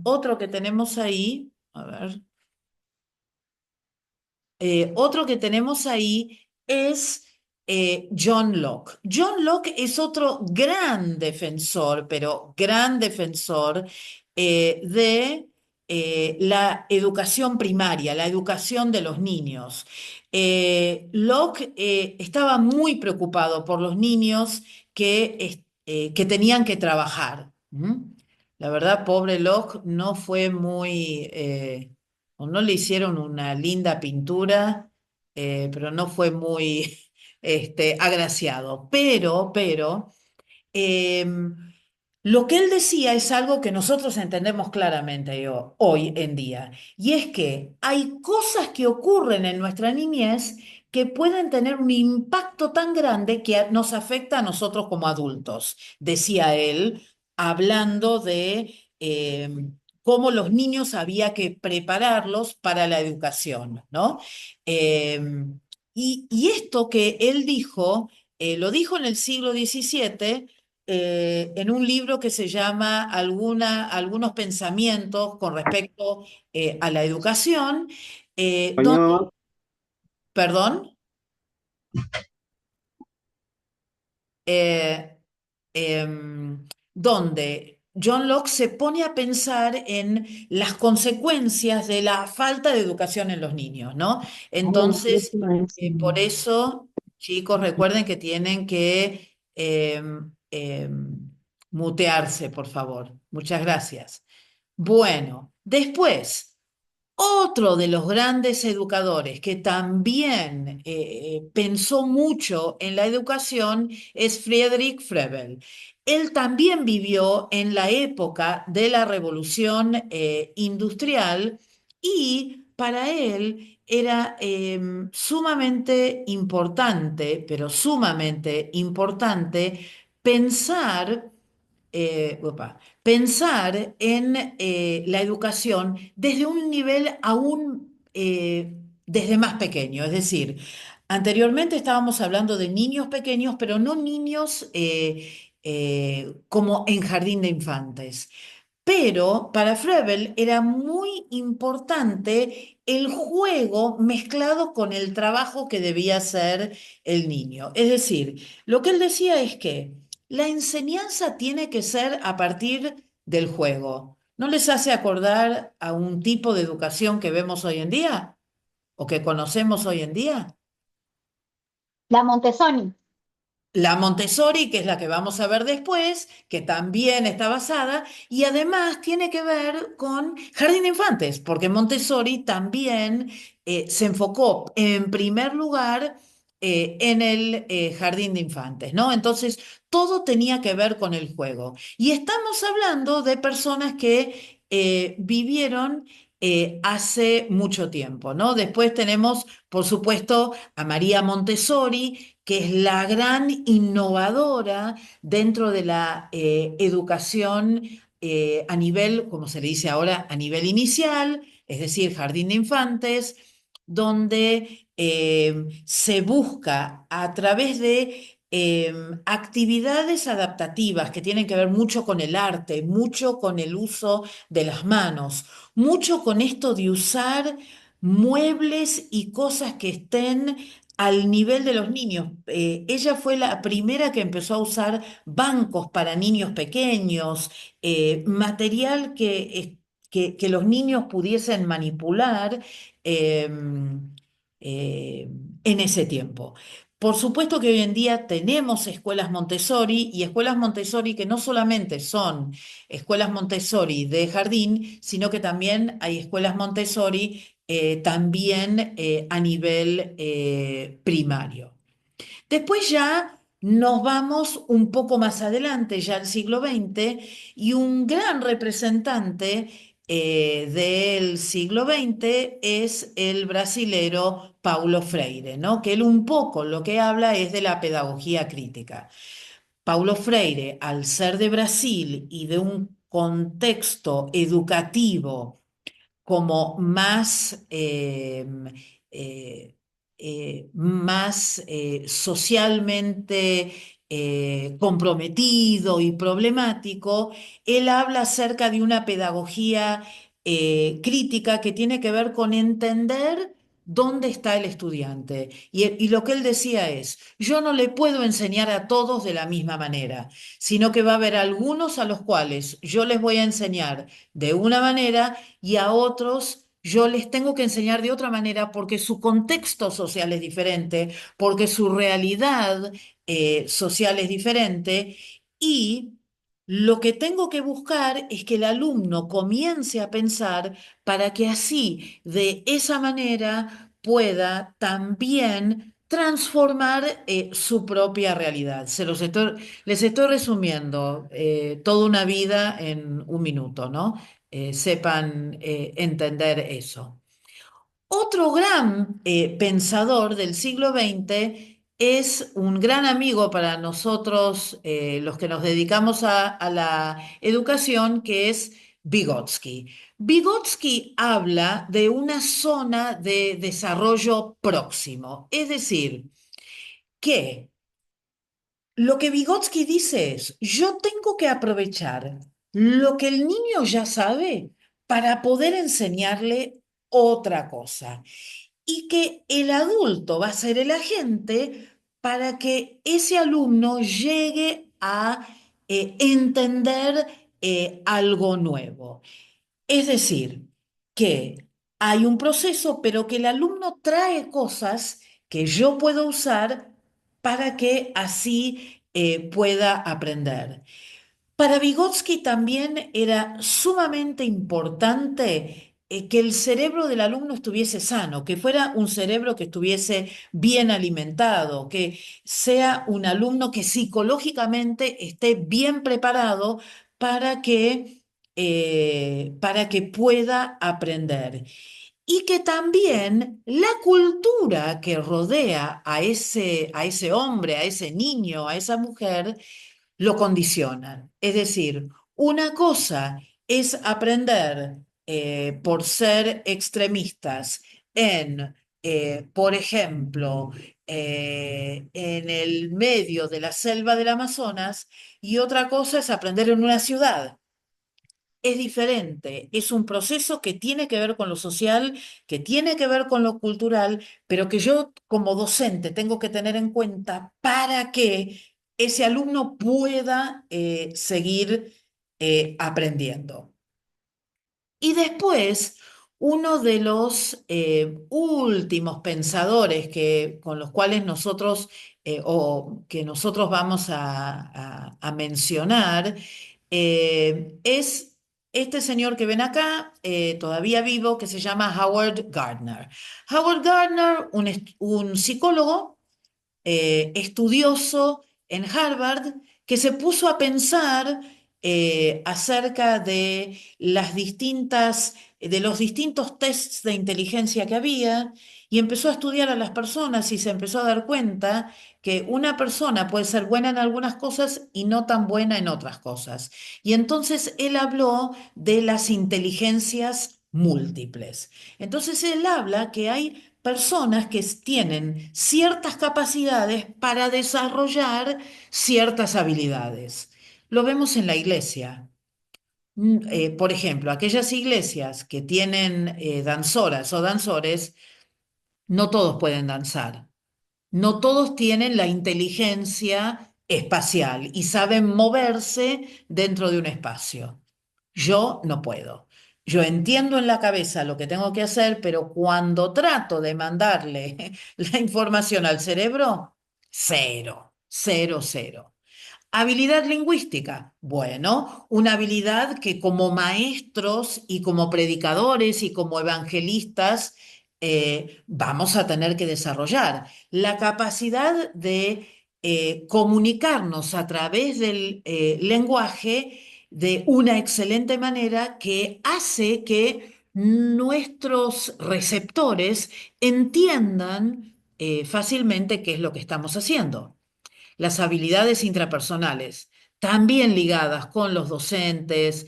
otro que tenemos ahí, a ver. Otro que tenemos ahí es John Locke. John Locke es otro gran defensor, pero gran defensor de la educación primaria, la educación de los niños. Locke estaba muy preocupado por los niños que tenían que trabajar. ¿Mm? La verdad, pobre Locke no fue muy... o no le hicieron una linda pintura, pero no fue muy agraciado. Pero, em, lo que él decía es algo que nosotros entendemos claramente hoy en día, y es que hay cosas que ocurren en nuestra niñez que pueden tener un impacto tan grande que nos afecta a nosotros como adultos, decía él, hablando de cómo los niños había que prepararlos para la educación, ¿no? Y esto que él dijo, lo dijo en el siglo XVII en un libro que se llama Algunos pensamientos con respecto a la educación, donde, perdón, eh, donde John Locke se pone a pensar en las consecuencias de la falta de educación en los niños, ¿no? Entonces, por eso, chicos, recuerden que tienen que mutearse, por favor. Muchas gracias. Bueno, después. Otro de los grandes educadores que también pensó mucho en la educación es Friedrich Froebel. Él también vivió en la época de la Revolución Industrial y para él era sumamente importante, pero sumamente importante, pensar pensar en la educación desde un nivel aún desde más pequeño. Es decir, anteriormente estábamos hablando de niños pequeños, pero no niños como en jardín de infantes. Pero para Froebel era muy importante el juego mezclado con el trabajo que debía hacer el niño. Es decir, lo que él decía es que la enseñanza tiene que ser a partir del juego. ¿No les hace acordar a un tipo de educación que vemos hoy en día o que conocemos hoy en día? La Montessori. La Montessori, que es la que vamos a ver después, que también está basada, y además tiene que ver con Jardín de Infantes, porque Montessori también se enfocó en primer lugar en el Jardín de Infantes, ¿no? Entonces, todo tenía que ver con el juego. Y estamos hablando de personas que vivieron hace mucho tiempo, ¿no? Después tenemos, por supuesto, a María Montessori, que es la gran innovadora dentro de la educación a nivel, como se le dice ahora, a nivel inicial, es decir, jardín de infantes, donde se busca a través de actividades adaptativas que tienen que ver mucho con el arte, mucho con el uso de las manos, mucho con esto de usar muebles y cosas que estén al nivel de los niños. Ella fue la primera que empezó a usar bancos para niños pequeños, material que los niños pudiesen manipular eh, eh, en ese tiempo. Por supuesto que hoy en día tenemos escuelas Montessori y escuelas Montessori que no solamente son escuelas Montessori de jardín, sino que también hay escuelas Montessori también a nivel primario. Después ya nos vamos un poco más adelante, ya al siglo XX, y un gran representante del siglo XX es el brasilero Paulo Freire, ¿no? Que él un poco lo que habla es de la pedagogía crítica. Paulo Freire, al ser de Brasil y de un contexto educativo como más socialmente comprometido y problemático, él habla acerca de una pedagogía crítica que tiene que ver con entender dónde está el estudiante. Y lo que él decía es, yo no le puedo enseñar a todos de la misma manera, sino que va a haber algunos a los cuales yo les voy a enseñar de una manera y a otros yo les tengo que enseñar de otra manera porque su contexto social es diferente, porque su realidad social es diferente y lo que tengo que buscar es que el alumno comience a pensar para que así, de esa manera, pueda también transformar su propia realidad. Les estoy resumiendo toda una vida en un minuto, ¿no? Sepan entender eso. Otro gran pensador del siglo XX es un gran amigo para nosotros, los que nos dedicamos a la educación, que es Vygotsky. Vygotsky habla de una zona de desarrollo próximo, es decir, que lo que Vygotsky dice es, yo tengo que aprovechar lo que el niño ya sabe para poder enseñarle otra cosa y que el adulto va a ser el agente para que ese alumno llegue a entender algo nuevo. Es decir, que hay un proceso, pero que el alumno trae cosas que yo puedo usar para que así pueda aprender. Para Vygotsky también era sumamente importante que el cerebro del alumno estuviese sano, que fuera un cerebro que estuviese bien alimentado, que sea un alumno que psicológicamente esté bien preparado para que pueda aprender. Y que también la cultura que rodea a ese hombre, a ese niño, a esa mujer, lo condicionan. Es decir, una cosa es aprender por ser extremistas por ejemplo, en el medio de la selva del Amazonas, y otra cosa es aprender en una ciudad. Es diferente, es un proceso que tiene que ver con lo social, que tiene que ver con lo cultural, pero que yo como docente tengo que tener en cuenta para que ese alumno pueda seguir aprendiendo. Y después, uno de los últimos pensadores con los cuales nosotros, o que nosotros vamos a mencionar, es este señor que ven acá, todavía vivo, que se llama Howard Gardner. Howard Gardner, un psicólogo estudioso en Harvard, que se puso a pensar acerca de los distintos tests de inteligencia que había y empezó a estudiar a las personas y se empezó a dar cuenta que una persona puede ser buena en algunas cosas y no tan buena en otras cosas. Y entonces él habló de las inteligencias múltiples. Entonces él habla que hay personas que tienen ciertas capacidades para desarrollar ciertas habilidades. Lo vemos en la iglesia. Por ejemplo, aquellas iglesias que tienen danzoras o danzores, no todos pueden danzar. No todos tienen la inteligencia espacial y saben moverse dentro de un espacio. Yo no puedo. Yo entiendo en la cabeza lo que tengo que hacer, pero cuando trato de mandarle la información al cerebro, cero, cero, cero. Habilidad lingüística. Bueno, una habilidad que como maestros y como predicadores y como evangelistas vamos a tener que desarrollar. La capacidad de comunicarnos a través del lenguaje de una excelente manera que hace que nuestros receptores entiendan fácilmente qué es lo que estamos haciendo. Las habilidades intrapersonales, también ligadas con los docentes,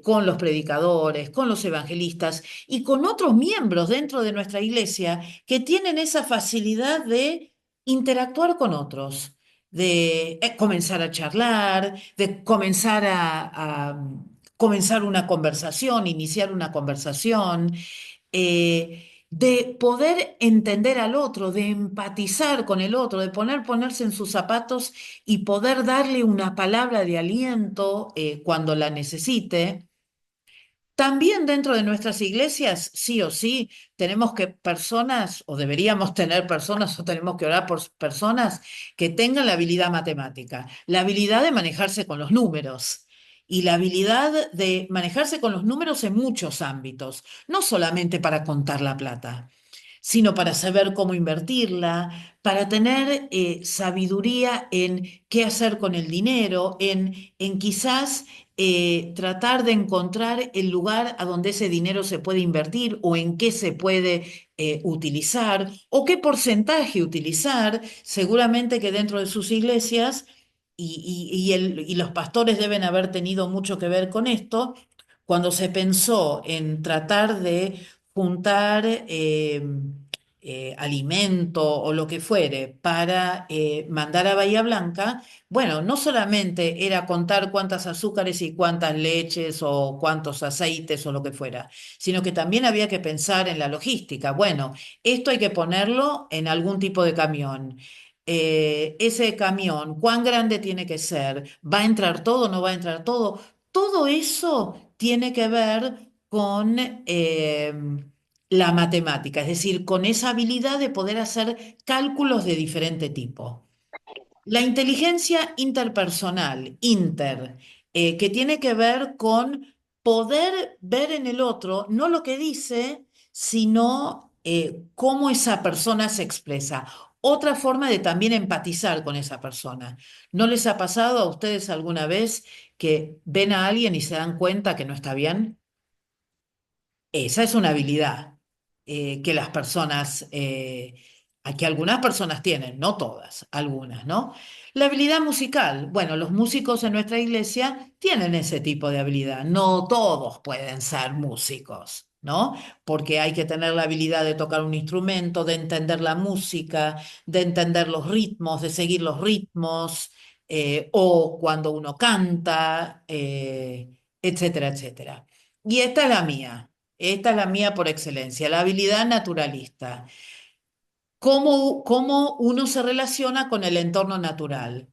con los predicadores, con los evangelistas y con otros miembros dentro de nuestra iglesia que tienen esa facilidad de interactuar con otros, de comenzar a charlar, de comenzar a comenzar una conversación, iniciar una conversación, de poder entender al otro, de empatizar con el otro, de ponerse en sus zapatos y poder darle una palabra de aliento cuando la necesite. También dentro de nuestras iglesias, sí o sí, tenemos que personas, o deberíamos tener personas, o tenemos que orar por personas que tengan la habilidad matemática, la habilidad de manejarse con los números y la habilidad de manejarse con los números en muchos ámbitos, no solamente para contar la plata, sino para saber cómo invertirla, para tener sabiduría en qué hacer con el dinero, en quizás tratar de encontrar el lugar a donde ese dinero se puede invertir o en qué se puede utilizar o qué porcentaje utilizar. Seguramente que dentro de sus iglesias, y los pastores deben haber tenido mucho que ver con esto, cuando se pensó en tratar de juntar alimento o lo que fuere para mandar a Bahía Blanca, bueno, no solamente era contar cuántas azúcares y cuántas leches o cuántos aceites o lo que fuera, sino que también había que pensar en la logística. Bueno, esto hay que ponerlo en algún tipo de camión. Ese camión, ¿cuán grande tiene que ser? ¿Va a entrar todo? ¿No va a entrar todo? Todo eso tiene que ver con la matemática, es decir, con esa habilidad de poder hacer cálculos de diferente tipo. La inteligencia interpersonal, que tiene que ver con poder ver en el otro no lo que dice, sino cómo esa persona se expresa. Otra forma de también empatizar con esa persona. ¿No les ha pasado a ustedes alguna vez que ven a alguien y se dan cuenta que no está bien? Esa es una habilidad que las personas, que algunas personas tienen, no todas, algunas, ¿no? La habilidad musical. Bueno, los músicos en nuestra iglesia tienen ese tipo de habilidad. No todos pueden ser músicos, ¿no? Porque hay que tener la habilidad de tocar un instrumento, de entender la música, de entender los ritmos, de seguir los ritmos, o cuando uno canta, etcétera, etcétera. Y esta es la mía. Esta es la mía por excelencia, la habilidad naturalista. ¿Cómo uno se relaciona con el entorno natural?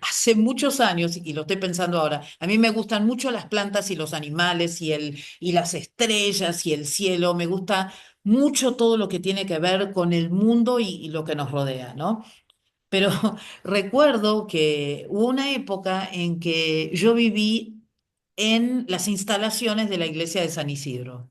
Hace muchos años, y lo estoy pensando ahora, a mí me gustan mucho las plantas y los animales y las estrellas y el cielo. Me gusta mucho todo lo que tiene que ver con el mundo y lo que nos rodea, ¿no? Pero recuerdo que hubo una época en que yo viví en las instalaciones de la iglesia de San Isidro.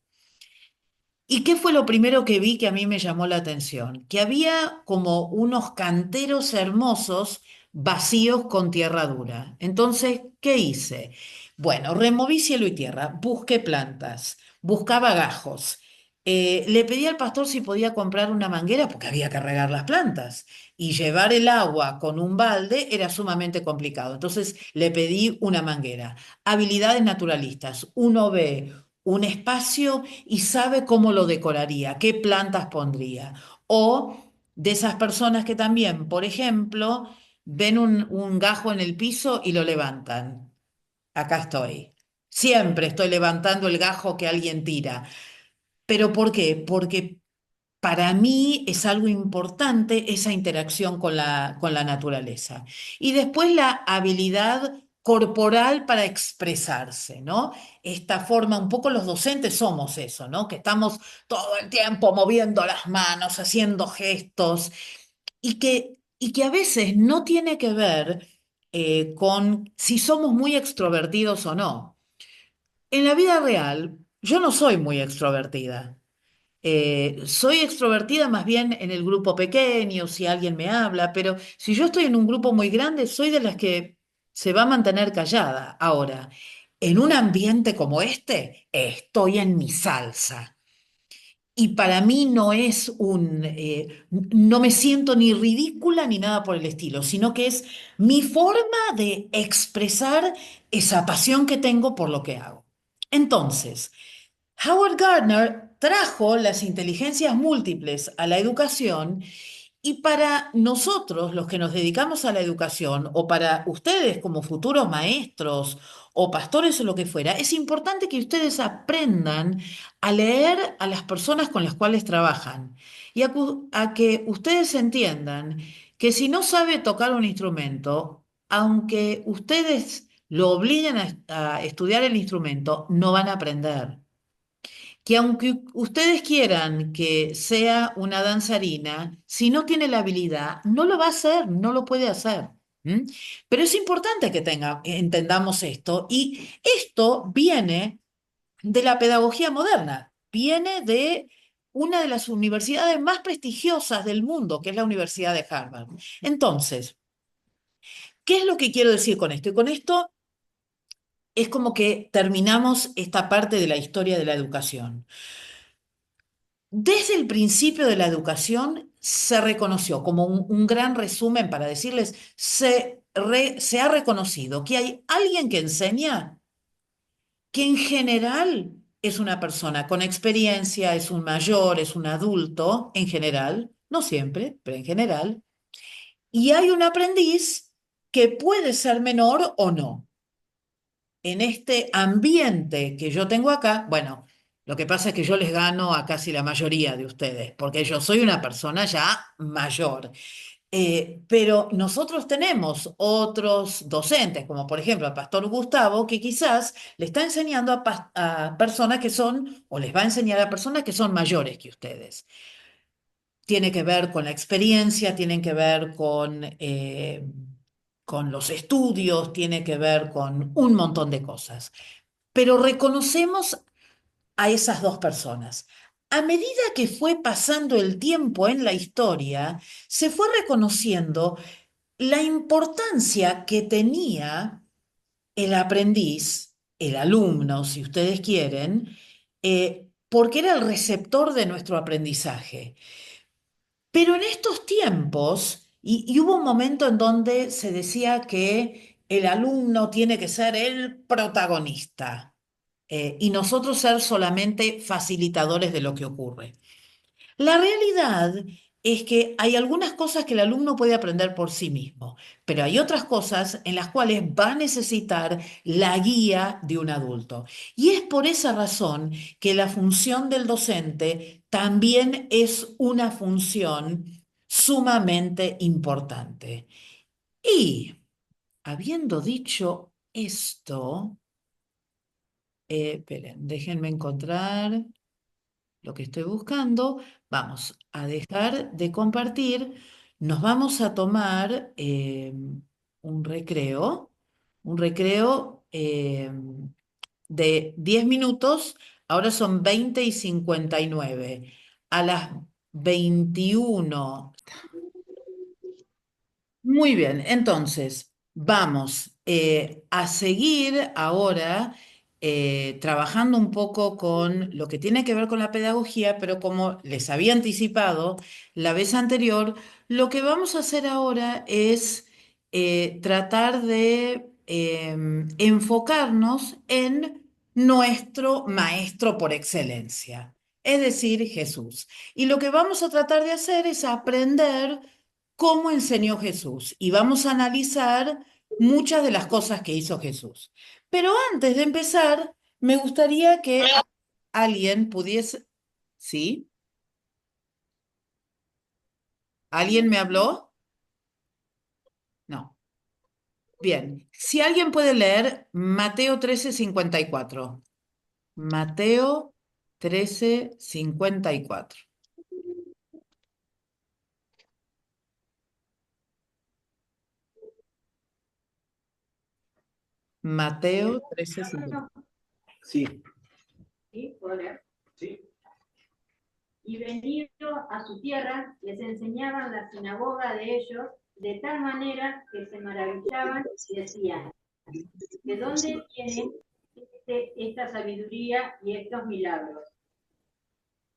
¿Y qué fue lo primero que vi que a mí me llamó la atención? Que había como unos canteros hermosos vacíos con tierra dura. Entonces, ¿qué hice? Bueno, removí cielo y tierra, busqué plantas, buscaba gajos. Le pedí al pastor si podía comprar una manguera porque había que regar las plantas y llevar el agua con un balde era sumamente complicado. Entonces le pedí una manguera. Habilidades naturalistas. Uno ve un espacio y sabe cómo lo decoraría, qué plantas pondría. O de esas personas que también, por ejemplo, ven un gajo en el piso y lo levantan. Acá estoy. Siempre estoy levantando el gajo que alguien tira. ¿Pero por qué? Porque para mí es algo importante esa interacción con la naturaleza. Y después la habilidad corporal para expresarse, ¿no? Esta forma, un poco los docentes somos eso, ¿no? Que estamos todo el tiempo moviendo las manos, haciendo gestos, y que a veces no tiene que ver con si somos muy extrovertidos o no. En la vida real, yo no soy muy extrovertida. Soy extrovertida más bien en el grupo pequeño, si alguien me habla, pero si yo estoy en un grupo muy grande, soy de las que se va a mantener callada. Ahora, en un ambiente como este, estoy en mi salsa. Y para mí no es no me siento ni ridícula ni nada por el estilo, sino que es mi forma de expresar esa pasión que tengo por lo que hago. Entonces, Howard Gardner trajo las inteligencias múltiples a la educación y para nosotros, los que nos dedicamos a la educación, o para ustedes como futuros maestros o pastores o lo que fuera, es importante que ustedes aprendan a leer a las personas con las cuales trabajan y a que ustedes entiendan que si no sabe tocar un instrumento, aunque ustedes lo obliguen a estudiar el instrumento, no van a aprender, que aunque ustedes quieran que sea una danzarina, si no tiene la habilidad, no lo va a hacer, no lo puede hacer. ¿M? Pero es importante que entendamos esto, y esto viene de la pedagogía moderna, viene de una de las universidades más prestigiosas del mundo, que es la Universidad de Harvard. Entonces, ¿qué es lo que quiero decir con esto? Y con esto es como que terminamos esta parte de la historia de la educación. Desde el principio de la educación se reconoció, como un gran resumen para decirles, se ha reconocido que hay alguien que enseña que en general es una persona con experiencia, es un mayor, es un adulto, en general, no siempre, pero en general, y hay un aprendiz que puede ser menor o no. En este ambiente que yo tengo acá, bueno, lo que pasa es que yo les gano a casi la mayoría de ustedes, porque yo soy una persona ya mayor. Pero nosotros tenemos otros docentes, como por ejemplo el pastor Gustavo, que quizás le está enseñando a personas que son, o les va a enseñar a personas que son mayores que ustedes. Tiene que ver con la experiencia, tiene que ver con los estudios, tiene que ver con un montón de cosas. Pero reconocemos a esas dos personas. A medida que fue pasando el tiempo en la historia, se fue reconociendo la importancia que tenía el aprendiz, el alumno, si ustedes quieren, porque era el receptor de nuestro aprendizaje. Pero en estos tiempos, y hubo un momento en donde se decía que el alumno tiene que ser el protagonista, y nosotros ser solamente facilitadores de lo que ocurre. La realidad es que hay algunas cosas que el alumno puede aprender por sí mismo, pero hay otras cosas en las cuales va a necesitar la guía de un adulto. Y es por esa razón que la función del docente también es una función sumamente importante. Y habiendo dicho esto, esperen, déjenme encontrar lo que estoy buscando. Vamos a dejar de compartir. Nos vamos a tomar un recreo, un recreo de 10 minutos. Ahora son 20:59. A las 21. Muy bien, entonces vamos a seguir ahora trabajando un poco con lo que tiene que ver con la pedagogía, pero como les había anticipado la vez anterior, lo que vamos a hacer ahora es tratar de enfocarnos en nuestro maestro por excelencia, es decir, Jesús. Y lo que vamos a tratar de hacer es aprender cómo enseñó Jesús y vamos a analizar muchas de las cosas que hizo Jesús. Pero antes de empezar, me gustaría que alguien pudiese... ¿Sí? ¿Alguien me habló? No. Bien. Si alguien puede leer Mateo 13:54. Mateo 13:54. Mateo 13:54. Sí. ¿Sí? ¿Puedo leer? Sí. Y venido a su tierra, les enseñaban la sinagoga de ellos, de tal manera que se maravillaban y decían, ¿de dónde tiene esta sabiduría y estos milagros?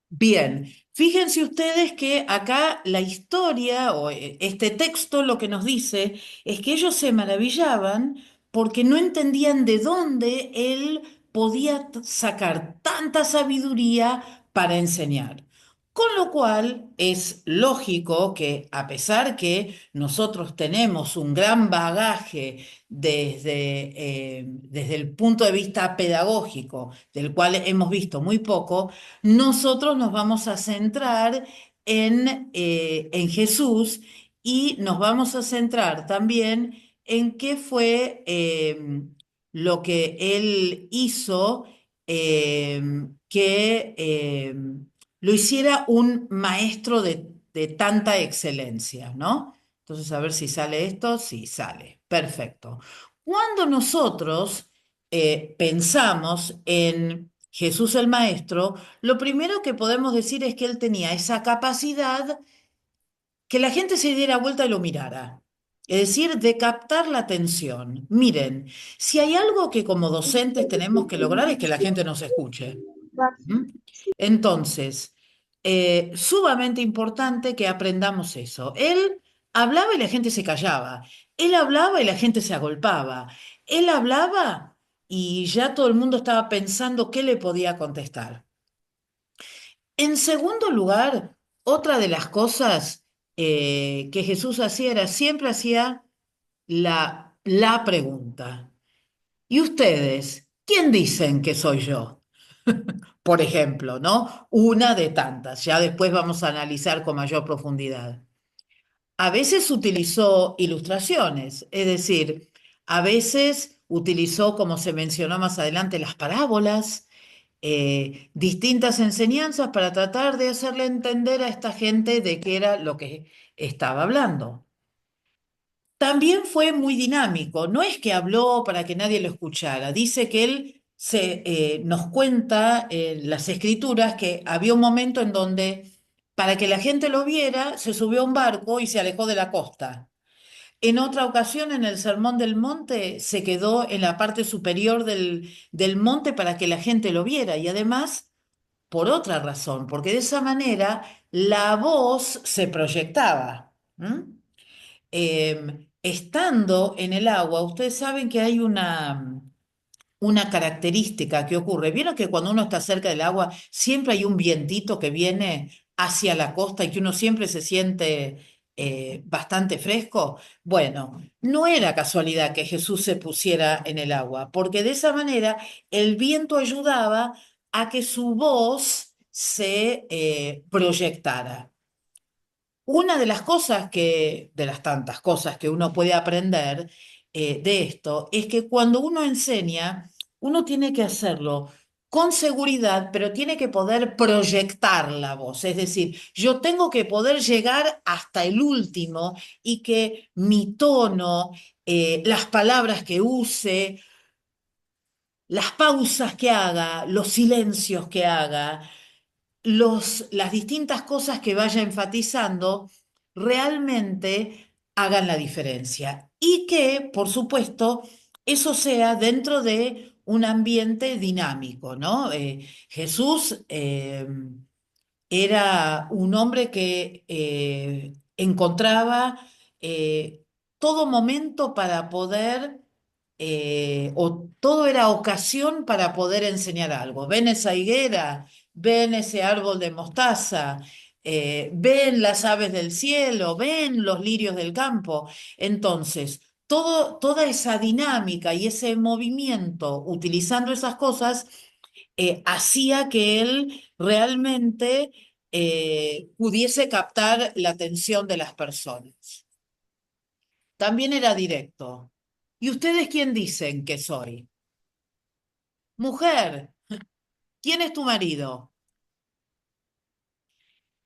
Bien, fíjense ustedes que acá la historia o este texto lo que nos dice es que ellos se maravillaban porque no entendían de dónde él podía sacar tanta sabiduría para enseñar. Con lo cual es lógico que a pesar que nosotros tenemos un gran bagaje desde el punto de vista pedagógico, del cual hemos visto muy poco, nosotros nos vamos a centrar en Jesús y nos vamos a centrar también en qué fue lo que él hizo que lo hiciera un maestro de tanta excelencia, ¿no? Entonces, a ver si sale esto. Sí, sale. Perfecto. Cuando nosotros pensamos en Jesús el Maestro, lo primero que podemos decir es que él tenía esa capacidad que la gente se diera vuelta y lo mirara. Es decir, de captar la atención. Miren, si hay algo que como docentes tenemos que lograr es que la gente nos escuche. ¿Mm? Entonces, sumamente importante que aprendamos eso. Él hablaba y la gente se callaba. Él hablaba y la gente se agolpaba. Él hablaba y ya todo el mundo estaba pensando qué le podía contestar. En segundo lugar, otra de las cosas que Jesús hacía era siempre hacía la pregunta. ¿Y ustedes? ¿Quién dicen que soy yo? Por ejemplo, ¿no? Una de tantas. Ya después vamos a analizar con mayor profundidad. A veces utilizó ilustraciones, es decir, a veces utilizó, como se mencionó más adelante, las parábolas, distintas enseñanzas para tratar de hacerle entender a esta gente de qué era lo que estaba hablando. También fue muy dinámico, no es que habló para que nadie lo escuchara, dice que él nos cuenta en las escrituras que había un momento en donde para que la gente lo viera se subió a un barco y se alejó de la costa. En otra ocasión, en el Sermón del Monte, se quedó en la parte superior del monte para que la gente lo viera y además por otra razón, porque de esa manera la voz se proyectaba. Estando en el agua, ustedes saben que hay una característica que ocurre. ¿Vieron que cuando uno está cerca del agua siempre hay un vientito que viene hacia la costa y que uno siempre se siente bastante fresco? Bueno, no era casualidad que Jesús se pusiera en el agua, porque de esa manera el viento ayudaba a que su voz se proyectara. Una de las cosas de las tantas cosas que uno puede aprender de esto, es que cuando uno enseña, uno tiene que hacerlo con seguridad, pero tiene que poder proyectar la voz. Es decir, yo tengo que poder llegar hasta el último y que mi tono, las palabras que use, las pausas que haga, los silencios que haga, las distintas cosas que vaya enfatizando realmente hagan la diferencia. Y que, por supuesto, eso sea dentro de un ambiente dinámico, ¿no? Jesús era un hombre que encontraba todo momento para poder o todo era ocasión para poder enseñar algo. Ven esa higuera, ven ese árbol de mostaza, ven las aves del cielo, ven los lirios del campo. Entonces, toda esa dinámica y ese movimiento, utilizando esas cosas, hacía que él realmente pudiese captar la atención de las personas. También era directo. ¿Y ustedes quién dicen que soy? Mujer, ¿quién es tu marido?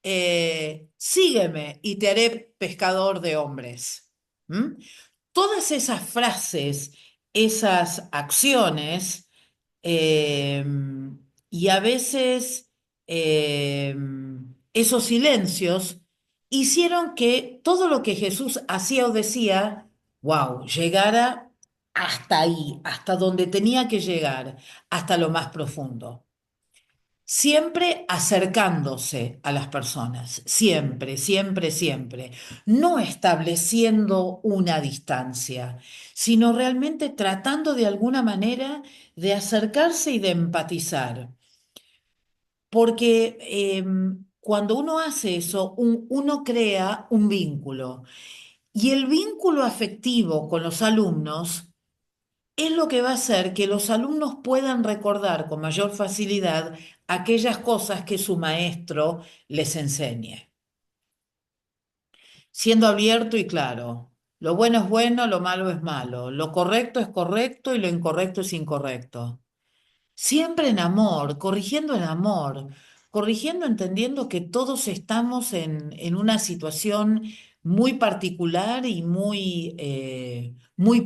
Sígueme y te haré pescador de hombres. ¿Mm? Todas esas frases, esas acciones, eh, y a veces eh, esos silencios hicieron que todo lo que Jesús hacía o decía, wow, llegara hasta ahí, hasta donde tenía que llegar, hasta lo más profundo. Siempre acercándose a las personas, siempre, siempre, siempre, no estableciendo una distancia, sino realmente tratando de alguna manera de acercarse y de empatizar. Porque cuando uno hace eso, uno crea un vínculo. Y el vínculo afectivo con los alumnos es lo que va a hacer que los alumnos puedan recordar con mayor facilidad aquellas cosas que su maestro les enseñe, siendo abierto y claro. Lo bueno es bueno, lo malo es malo, lo correcto es correcto y lo incorrecto es incorrecto. Siempre en amor, corrigiendo entendiendo que todos estamos en una situación muy particular y muy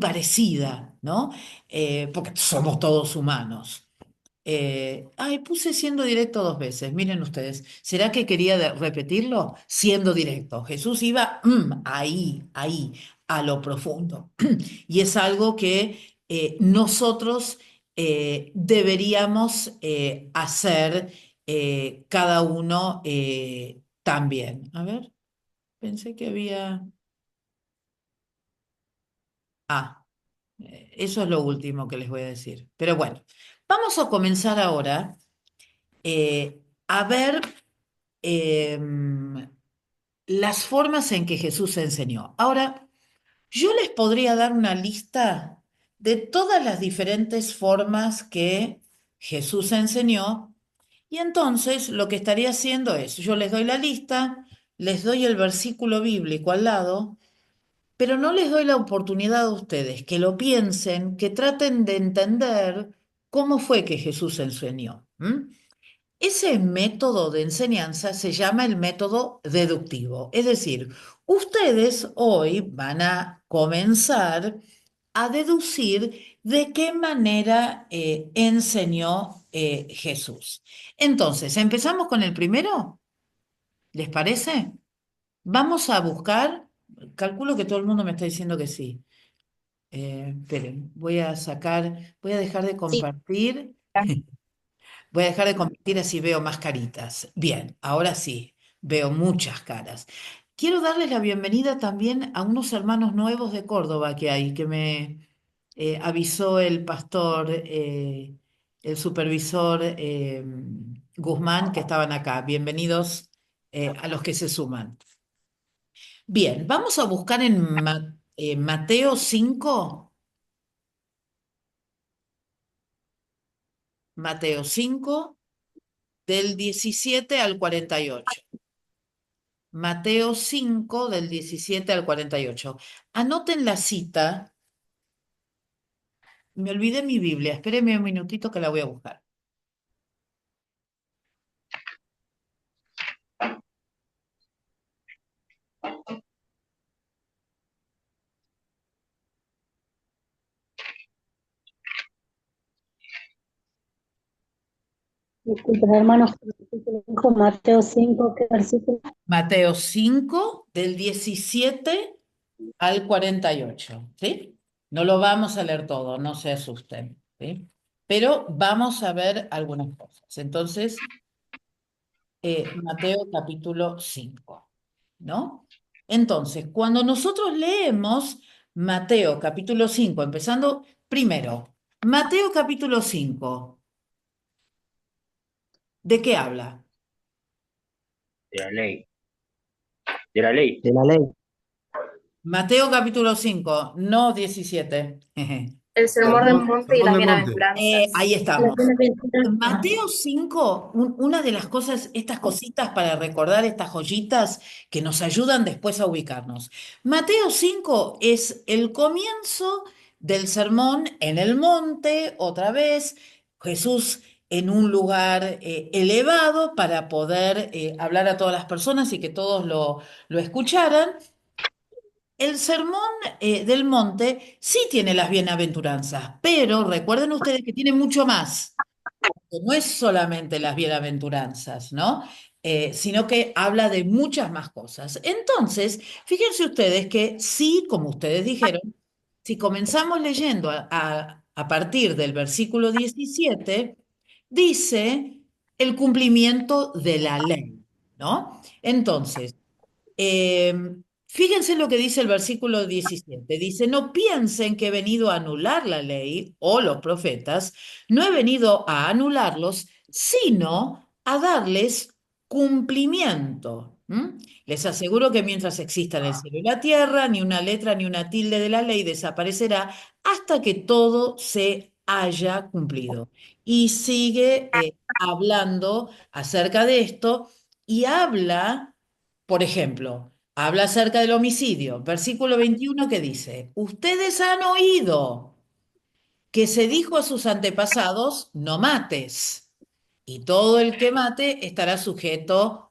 parecida, ¿no? Porque somos todos humanos. Ay, puse siendo directo 2 veces, miren ustedes. ¿Será que quería repetirlo? Siendo directo. Jesús iba ahí, ahí, a lo profundo. Y es algo que nosotros deberíamos hacer cada uno también. A ver, pensé que había... Ah, eso es lo último que les voy a decir. Pero bueno, vamos a comenzar ahora a ver em, las formas en que Jesús enseñó. Ahora, yo les podría dar una lista de todas las diferentes formas que Jesús enseñó, y entonces lo que estaría haciendo es, yo les doy la lista, les doy el versículo bíblico al lado, pero no les doy la oportunidad a ustedes que lo piensen, que traten de entender cómo fue que Jesús enseñó. Ese método de enseñanza se llama el método deductivo. Es decir, ustedes hoy van a comenzar a deducir de qué manera enseñó Jesús. Entonces, ¿empezamos con el primero? ¿Les parece? Vamos a buscar, calculo que todo el mundo me está diciendo que sí. Esperen, voy a dejar de Sí. compartir. Voy a dejar de compartir así veo más caritas. Bien, ahora sí, veo muchas caras. Quiero darles la bienvenida también a unos hermanos nuevos de Córdoba que hay, que me avisó el pastor, el supervisor Guzmán, que estaban acá. Bienvenidos a los que se suman. Bien, vamos a buscar en Mateo 5. Mateo 5, del 17 al 48. Mateo 5, del 17 al 48. Anoten la cita. Me olvidé mi Biblia. Espérenme un minutito que la voy a buscar. Disculpen, hermanos, dijo Mateo 5, ¿qué versículo? Mateo 5, del 17 al 48. ¿Sí? No lo vamos a leer todo, no se asusten. ¿Sí? Pero vamos a ver algunas cosas. Entonces, Mateo capítulo 5, ¿no? Entonces, cuando nosotros leemos Mateo capítulo 5, empezando Primero, Mateo capítulo 5. ¿De qué habla? De la ley. De la ley. De la ley. Mateo capítulo 5, no 17. El sermón del monte y Sermón las del Monte. bienaventuranzas. Ahí estamos. Las bienaventuranzas. Mateo 5, una de las cosas, estas cositas para recordar, estas joyitas que nos ayudan después a ubicarnos. Mateo 5 es el comienzo del sermón en el monte, otra vez, Jesús en un lugar elevado para poder hablar a todas las personas y que todos lo escucharan. El sermón del monte sí tiene las bienaventuranzas, pero recuerden ustedes que tiene mucho más, que no es solamente las bienaventuranzas, ¿no? Sino que habla de muchas más cosas. Entonces, fíjense ustedes que sí, como ustedes dijeron, si comenzamos leyendo a partir del versículo 17, dice el cumplimiento de la ley, ¿no? Entonces, eh, fíjense lo que dice el versículo 17. Dice, no piensen que he venido a anular la ley o los profetas. No he venido a anularlos, sino a darles cumplimiento. ¿Mm? Les aseguro que mientras existan el cielo y la tierra, ni una letra ni una tilde de la ley desaparecerá hasta que todo se haya cumplido. Y sigue hablando acerca de esto y habla, por ejemplo, habla acerca del homicidio. Versículo 21 que dice, ustedes han oído que se dijo a sus antepasados, no mates, y todo el que mate estará sujeto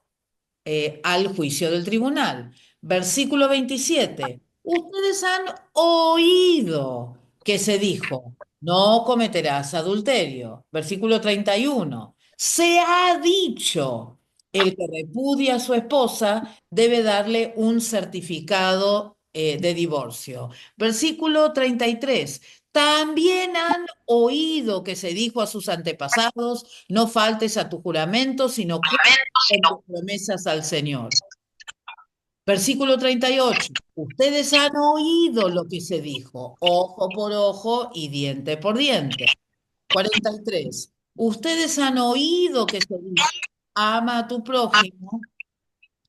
al juicio del tribunal. Versículo 27. Ustedes han oído que se dijo, no cometerás adulterio. Versículo 31. Se ha dicho, el que repudia a su esposa debe darle un certificado de divorcio. Versículo 33. También han oído que se dijo a sus antepasados, no faltes a tu juramento, sino con tus promesas al Señor. Versículo 38. Ustedes han oído lo que se dijo, ojo por ojo y diente por diente. 43. Ustedes han oído que se dijo, ama a tu prójimo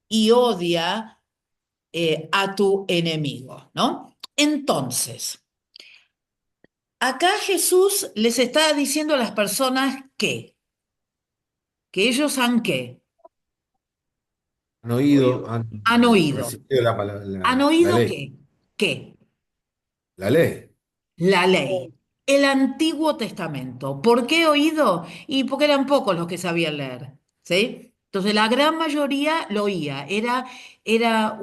y odia a tu enemigo, ¿no? Entonces, acá Jesús les está diciendo a las personas que ellos han qué, Han oído, han oído. recibido ¿Han la oído ley. qué? ¿Qué? La ley. La ley, el Antiguo Testamento. ¿Por qué oído? Y porque eran pocos los que sabían leer, ¿sí? Entonces la gran mayoría lo oía. Era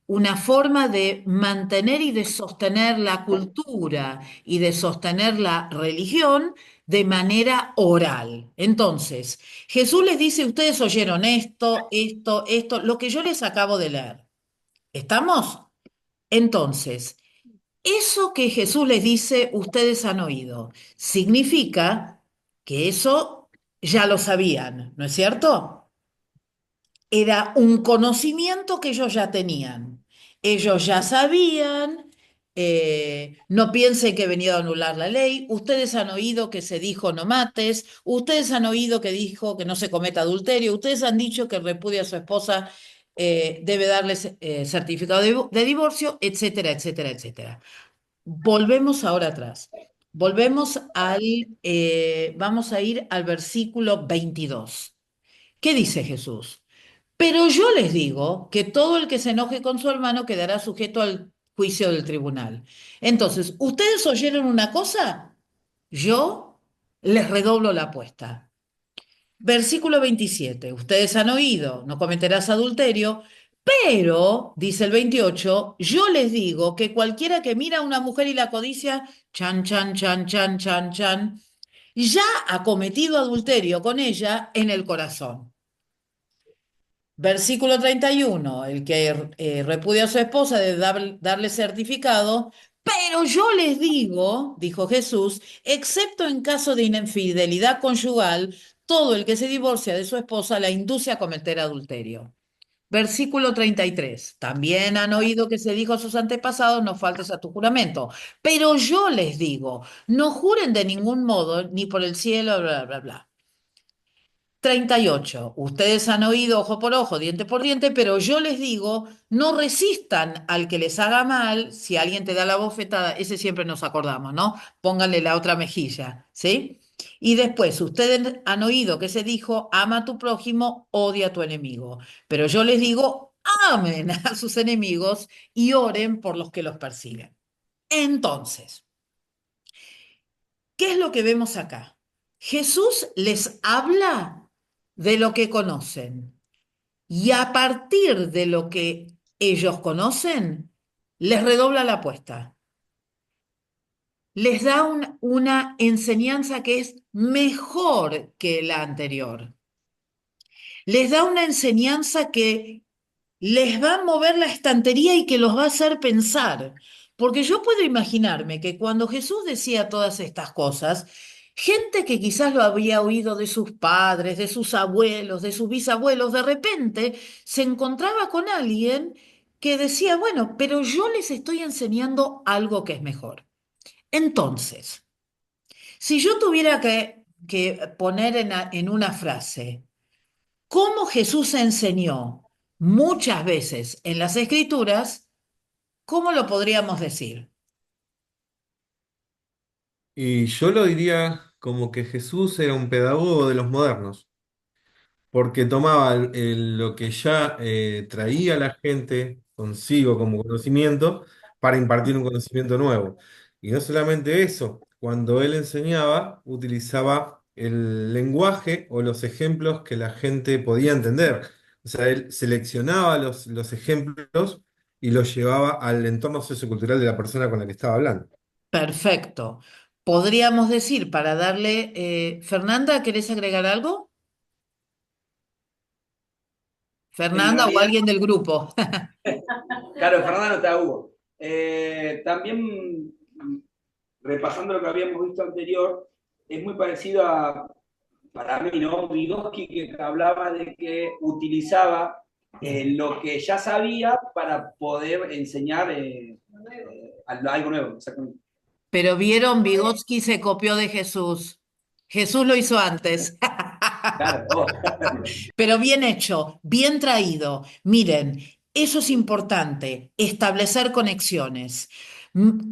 una forma de mantener y de sostener la cultura y de sostener la religión de manera oral. Entonces, Jesús les dice, ustedes oyeron esto, lo que yo les acabo de leer. ¿Estamos? Entonces, eso que Jesús les dice, ustedes han oído, significa que eso ya lo sabían, ¿no es cierto? Era un conocimiento que ellos ya tenían. Ellos ya sabían, no piensen que he venido a anular la ley, ustedes han oído que se dijo no mates, ustedes han oído que dijo que no se cometa adulterio, ustedes han dicho que repudia a su esposa, debe darles certificado de divorcio, etcétera, etcétera, etcétera. Volvemos ahora atrás. Vamos a ir al versículo 22. ¿Qué dice Jesús? Pero yo les digo que todo el que se enoje con su hermano quedará sujeto al juicio del tribunal. Entonces, ¿ustedes oyeron una cosa? Yo les redoblo la apuesta. Versículo 27. Ustedes han oído, no cometerás adulterio, pero, dice el 28, yo les digo que cualquiera que mira a una mujer y la codicia, chan, chan, chan, chan, chan, chan, ya ha cometido adulterio con ella en el corazón. Versículo 31, el que repudia a su esposa debe darle certificado, pero yo les digo, dijo Jesús, excepto en caso de infidelidad conyugal, todo el que se divorcia de su esposa la induce a cometer adulterio. Versículo 33. También han oído que se dijo a sus antepasados, no faltes a tu juramento. Pero yo les digo, no juren de ningún modo, ni por el cielo, bla, bla, bla. 38. Ustedes han oído ojo por ojo, diente por diente, pero yo les digo, no resistan al que les haga mal. Si alguien te da la bofetada, ese siempre nos acordamos, ¿no? Pónganle la otra mejilla, ¿sí? Y después, ustedes han oído que se dijo, ama a tu prójimo, odia a tu enemigo. Pero yo les digo, amen a sus enemigos y oren por los que los persiguen. Entonces, ¿qué es lo que vemos acá? Jesús les habla de lo que conocen y a partir de lo que ellos conocen, les redobla la apuesta. Les da una enseñanza que es mejor que la anterior. Les da una enseñanza que les va a mover la estantería y que los va a hacer pensar. Porque yo puedo imaginarme que cuando Jesús decía todas estas cosas, gente que quizás lo había oído de sus padres, de sus abuelos, de sus bisabuelos, de repente se encontraba con alguien que decía, bueno, pero yo les estoy enseñando algo que es mejor. Entonces, si yo tuviera que poner en una frase, cómo Jesús enseñó muchas veces en las Escrituras, ¿cómo lo podríamos decir? Y yo lo diría como que Jesús era un pedagogo de los modernos, porque tomaba lo que ya traía la gente consigo como conocimiento para impartir un conocimiento nuevo. Y no solamente eso, cuando él enseñaba, utilizaba el lenguaje o los ejemplos que la gente podía entender. O sea, él seleccionaba los ejemplos y los llevaba al entorno sociocultural de la persona con la que estaba hablando. Perfecto. Podríamos decir, para darle, Fernanda, ¿querés agregar algo? En Fernanda o realidad, alguien del grupo. claro, Fernando está Hugo. También, repasando lo que habíamos visto anterior, es muy parecido a, para mí, ¿no? Vygotsky, que hablaba de que utilizaba lo que ya sabía para poder enseñar algo nuevo. Exactamente. Pero vieron, Vygotsky se copió de Jesús. Jesús lo hizo antes. Claro, oh. Pero bien hecho, bien traído. Miren, eso es importante, establecer conexiones.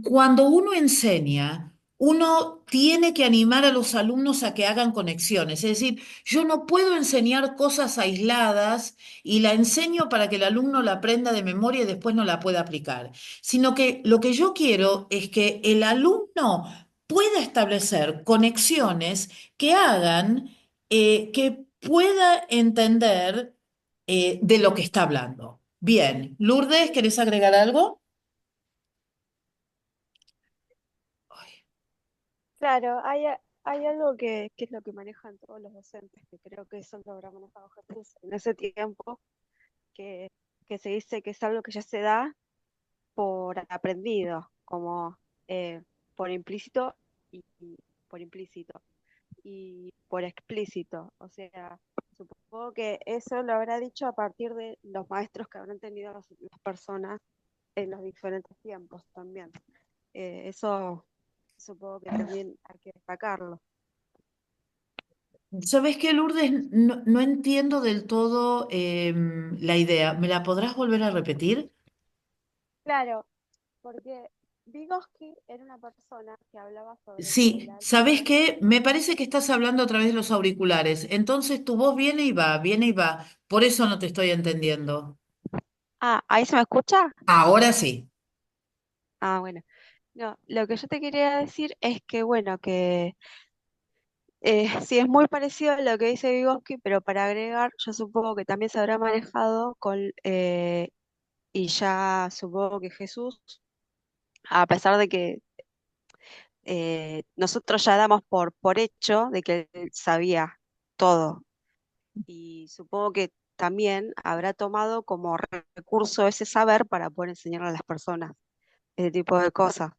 Cuando uno enseña, uno tiene que animar a los alumnos a que hagan conexiones. Es decir, yo no puedo enseñar cosas aisladas y la enseño para que el alumno la aprenda de memoria y después no la pueda aplicar, sino que lo que yo quiero es que el alumno pueda establecer conexiones que hagan que pueda entender de lo que está hablando. Bien, Lourdes, ¿querés agregar algo? Claro, hay algo que es lo que manejan todos los docentes, que creo que eso lo habrá manejado Jesús en ese tiempo, que, que se dice que es algo que ya se da por aprendido, como por implícito y por implícito y por explícito. O sea, supongo que eso lo habrá dicho a partir de los maestros que habrán tenido las personas en los diferentes tiempos también. Eso supongo que también hay que destacarlo. ¿Sabés qué, Lourdes? No entiendo del todo la idea. ¿Me la podrás volver a repetir? Claro, porque Vygotsky era una persona que hablaba sobre Sí, ¿sabés qué? Me parece que estás hablando a través de los auriculares. Entonces tu voz viene y va, viene y va. Por eso no te estoy entendiendo. Ah, ¿ahí se me escucha? Ahora sí. Ah, bueno. No, lo que yo te quería decir es que, bueno, que sí es muy parecido a lo que dice Vygotsky, pero para agregar, yo supongo que también se habrá manejado y ya supongo que Jesús, a pesar de que nosotros ya damos por hecho de que él sabía todo, y supongo que también habrá tomado como recurso ese saber para poder enseñarle a las personas ese tipo de cosas,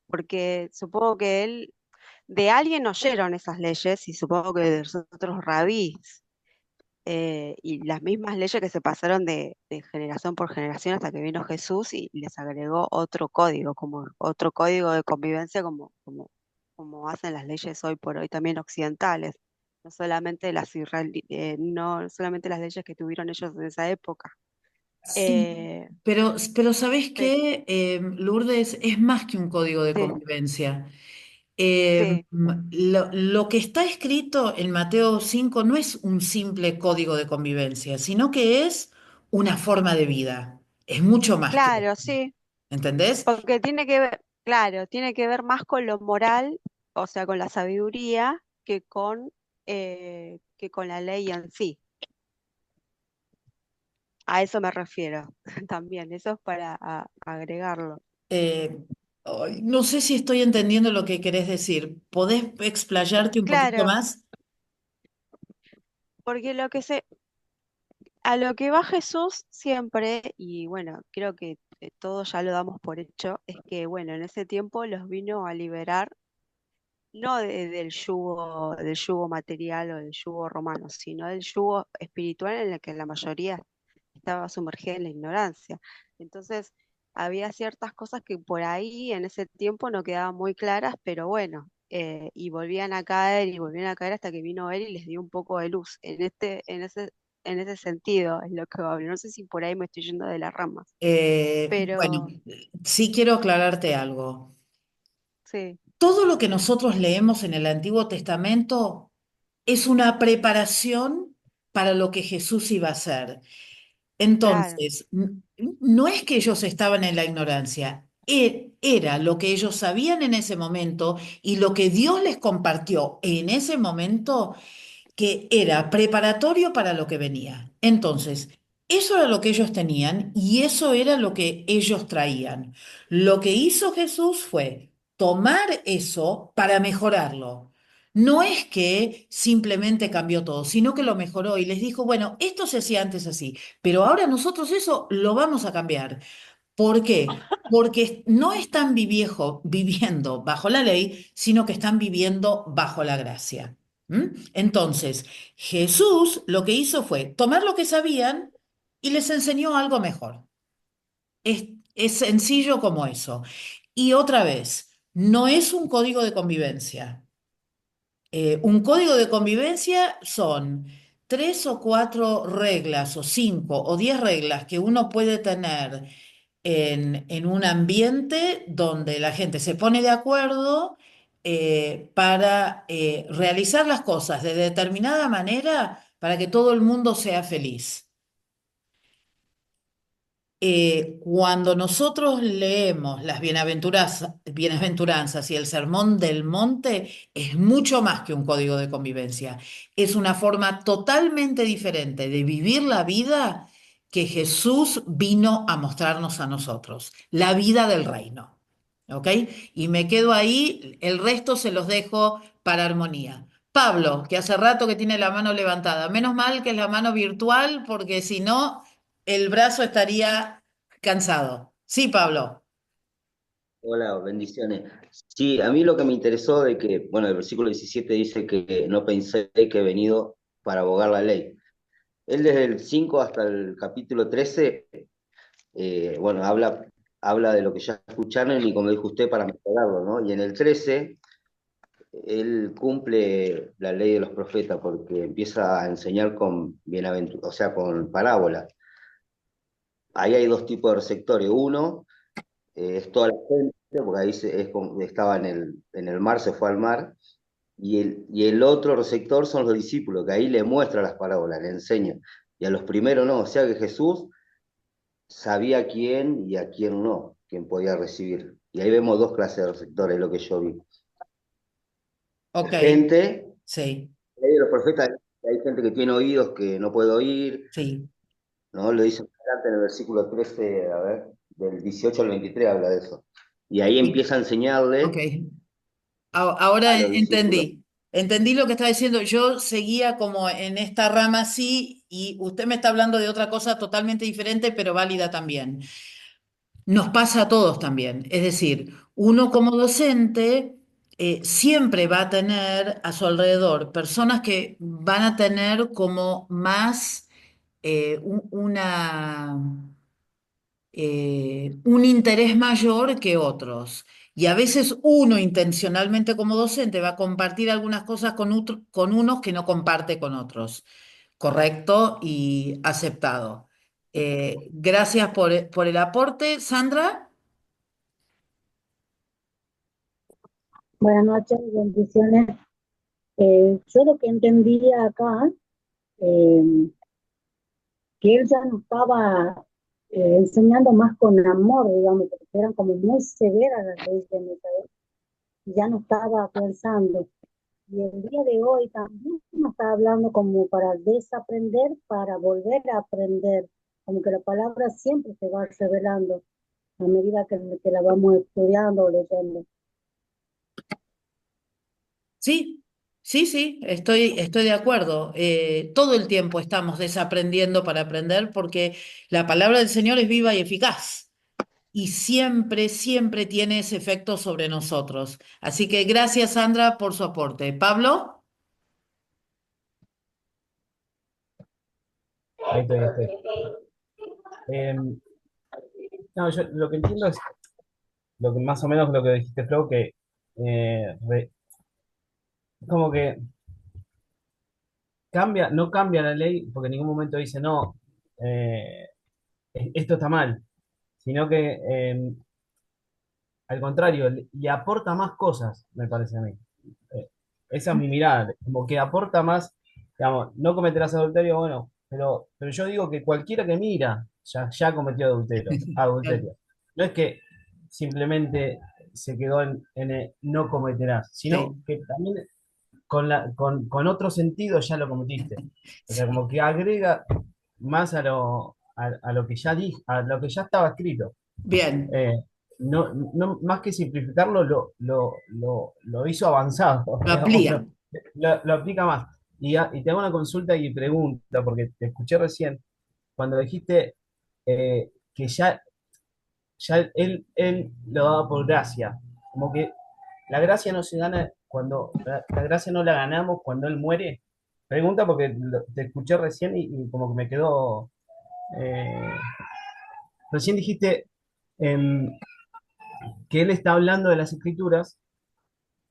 porque supongo que él, de alguien oyeron esas leyes y supongo que de los otros rabís, y las mismas leyes que se pasaron de generación por generación hasta que vino Jesús y les agregó otro código, como otro código de convivencia, como hacen las leyes hoy por hoy también occidentales, no solamente las leyes que tuvieron ellos en esa época. Sí, Eh, pero ¿sabés pe- qué, Lourdes? Es más que un código de sí, convivencia. sí, Lo que está escrito en Mateo 5 no es un simple código de convivencia, sino que es una forma de vida. Es mucho más que eso. claro, sí, ¿Entendés? porque tiene que ver, claro, tiene que ver más con lo moral, o sea, con la sabiduría, que con la ley en sí. A eso me refiero también, eso es para agregarlo. Eh, Ay, no sé si estoy entendiendo lo que querés decir. ¿Podés explayarte un poquito Claro, más? porque a lo que va Jesús siempre, y bueno, creo que todos ya lo damos por hecho, es que bueno, en ese tiempo los vino a liberar no del yugo material o del yugo romano, sino del yugo espiritual en el que la mayoría estaba sumergida en la ignorancia. Entonces, había ciertas cosas que por ahí en ese tiempo no quedaban muy claras, pero bueno, y volvían a caer y volvían a caer hasta que vino él y les dio un poco de luz. En ese sentido es lo que hablo. No sé si por ahí me estoy yendo de las ramas, Bueno, pero sí quiero aclararte algo. sí, Todo lo que nosotros leemos en el Antiguo Testamento es una preparación para lo que Jesús iba a hacer. claro, Entonces, no es que ellos estaban en la ignorancia, era lo que ellos sabían en ese momento y lo que Dios les compartió en ese momento que era preparatorio para lo que venía. Entonces, eso era lo que ellos tenían y eso era lo que ellos traían. Lo que hizo Jesús fue tomar eso para mejorarlo. No es que simplemente cambió todo, sino que lo mejoró y les dijo, bueno, esto se hacía antes así, pero ahora nosotros eso lo vamos a cambiar. ¿Por qué? Porque no están viviendo bajo la ley, sino que están viviendo bajo la gracia. ¿Mm? Entonces, Jesús lo que hizo fue tomar lo que sabían y les enseñó algo mejor. Es sencillo como eso. Y otra vez, no es un código de convivencia. Un código de convivencia son 3 o 4 reglas, o 5 o 10 reglas que uno puede tener en un ambiente donde la gente se pone de acuerdo para realizar las cosas de determinada manera para que todo el mundo sea feliz. Cuando nosotros leemos las bienaventuranzas y el Sermón del Monte, es mucho más que un código de convivencia. Es una forma totalmente diferente de vivir la vida que Jesús vino a mostrarnos a nosotros, la vida del reino. ¿Ok? Y me quedo ahí, el resto se los dejo para armonía. Pablo, que hace rato que tiene la mano levantada. Menos mal que es la mano virtual, porque si no el brazo estaría cansado. Sí, Pablo. Hola, bendiciones. Sí, a mí lo que me interesó de que, bueno, el versículo 17 dice que no pensé que he venido para abogar la ley. Él desde el 5 hasta el capítulo 13, bueno, habla de lo que ya escucharon y como dijo usted, para mejorarlo, ¿no? Y en el 13, él cumple la ley de los profetas porque empieza a enseñar con o sea, con parábolas. Ahí hay dos tipos de receptores. Uno es toda la gente, porque ahí estaba en el mar, se fue al mar, y el otro sector son los discípulos, que ahí le muestra las parábolas, le enseña. Y a los primeros no, o sea que Jesús sabía a quién y a quién no, quién podía recibir. Y ahí vemos dos clases de receptores, lo que yo vi. Ok, Gente, sí, la ley de los profetas, hay gente que tiene oídos que no puede oír, sí. ¿no? Lo dice adelante en el versículo 13, a ver, del 18 al 23 habla de eso. Y ahí Sí. empieza a Ok. enseñarle Ahora a los discípulos. entendí. Entendí lo que está diciendo. Yo seguía como en esta rama así y usted me está hablando de otra cosa totalmente diferente, pero válida también. Nos pasa a todos también. Es decir, uno como docente siempre va a tener a su alrededor personas que van a tener como más un interés mayor que otros. Y a veces uno intencionalmente como docente va a compartir algunas cosas con unos que no comparte con otros. Correcto y aceptado. Gracias por el aporte, Sandra. Buenas noches, bendiciones. Yo lo que entendía acá, eh, que él ya no estaba enseñando más con amor, digamos, porque eran como muy severas las leyes de Moisés, y ya no estaba pensando. Y el día de hoy también nos está hablando como para desaprender, para volver a aprender, como que la palabra siempre se va revelando a medida que la vamos estudiando o leyendo. Sí, sí, sí, estoy de acuerdo. Todo el tiempo estamos desaprendiendo para aprender porque la palabra del Señor es viva y eficaz y siempre, siempre tiene ese efecto sobre nosotros. Así que gracias, Sandra, por su aporte. Pablo. Ahí estoy, ahí estoy. No, yo lo que entiendo es lo que más o menos lo que dijiste, Flo, que como que no cambia la ley porque en ningún momento dice no, eh, esto está mal, sino que al contrario, le aporta más cosas, me parece a mí. Eh, Esa es mi mirada, como que aporta más, digamos, no cometerás adulterio, bueno, pero yo digo que cualquiera que mira ya cometió adulterio. No es que simplemente se quedó en el no cometerás, Sí. sino que también con otro sentido ya lo cometiste. O sea, como que agrega más a lo que ya a lo que ya estaba escrito. Bien. Más que simplificarlo, lo hizo avanzado, Lo digamos, amplía. lo aplica más. Y te hago una consulta y pregunta, porque te escuché recién, cuando dijiste que ya él lo daba por gracia, como que la gracia no se gana la gracia no la ganamos cuando él muere. Pregunta porque te escuché recién y como que me quedó, eh, recién dijiste em, que él está hablando de las escrituras,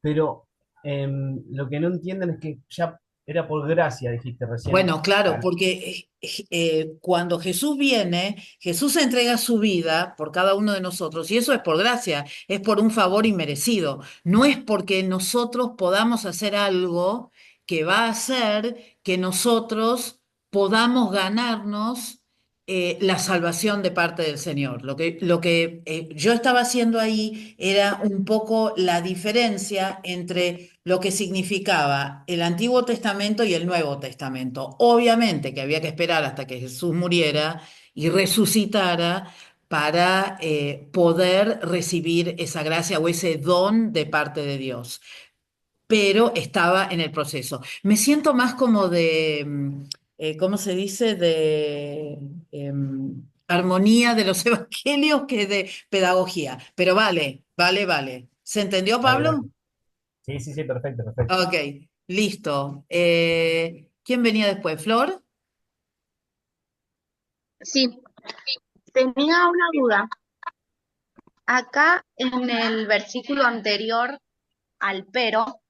pero lo que no entienden es que ya era por gracia, dijiste recién. Bueno, claro, porque cuando Jesús viene, Jesús entrega su vida por cada uno de nosotros y eso es por gracia, es por un favor inmerecido. No es porque nosotros podamos hacer algo que va a hacer que nosotros podamos ganarnos la salvación de parte del Señor. Lo que yo estaba haciendo ahí era un poco la diferencia entre lo que significaba el Antiguo Testamento y el Nuevo Testamento. Obviamente que había que esperar hasta que Jesús muriera y resucitara para poder recibir esa gracia o ese don de parte de Dios, pero estaba en el proceso. Me siento más como ¿cómo se dice? De armonía de los evangelios que de pedagogía. Pero vale, vale, vale. ¿Se entendió, Dale, Pablo? gracias. Sí, sí, sí, perfecto, perfecto. Ok, listo. ¿Quién venía después? ¿Flor? Sí, tenía una duda. Acá en el versículo anterior al pero,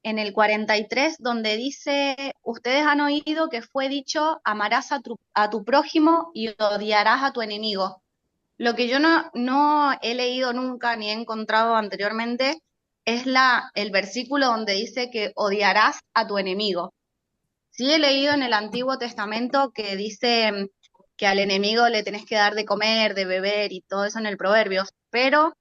en el 43, donde dice, ustedes han oído que fue dicho, amarás a tu prójimo y odiarás a tu enemigo. Lo que yo no he leído nunca ni he encontrado anteriormente es el versículo donde dice que odiarás a tu enemigo. Sí he leído en el Antiguo Testamento que dice que al enemigo le tenés que dar de comer, de beber y todo eso en el Proverbios, pero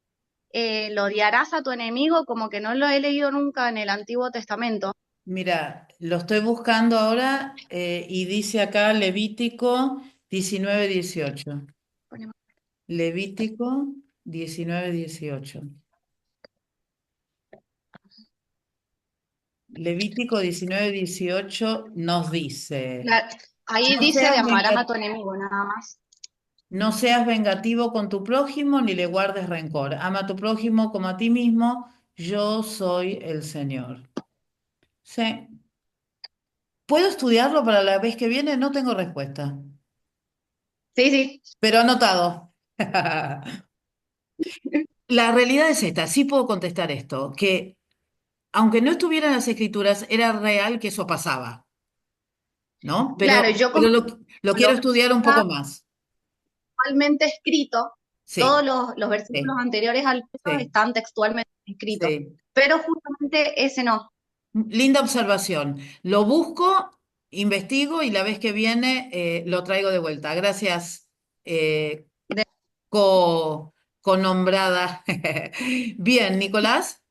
lo odiarás a tu enemigo como que no lo he leído nunca en el Antiguo Testamento. Mira, lo estoy buscando ahora y dice acá Levítico 19:18. Levítico 19:18. Levítico 19:18 nos dice, Ahí no dice de seas amarás a venga- tu enemigo, nada más. no seas vengativo con tu prójimo ni le guardes rencor. Ama a tu prójimo como a ti mismo. yo soy el Señor. Sí. ¿Puedo estudiarlo para la vez que viene? No tengo respuesta, Sí, sí. pero anotado. La realidad es esta, sí puedo contestar esto, que aunque no estuviera en las escrituras, era real que eso pasaba, ¿no? Claro, yo Pero como lo quiero lo estudiar un está poco más. textualmente escrito, todos Sí, los versículos sí, anteriores al Pedro sí, están textualmente escritos, sí. pero justamente ese no. Linda observación. Lo busco, investigo y la vez que viene lo traigo de vuelta. Gracias, eh, De- co, conombrada. Bien, Nicolás.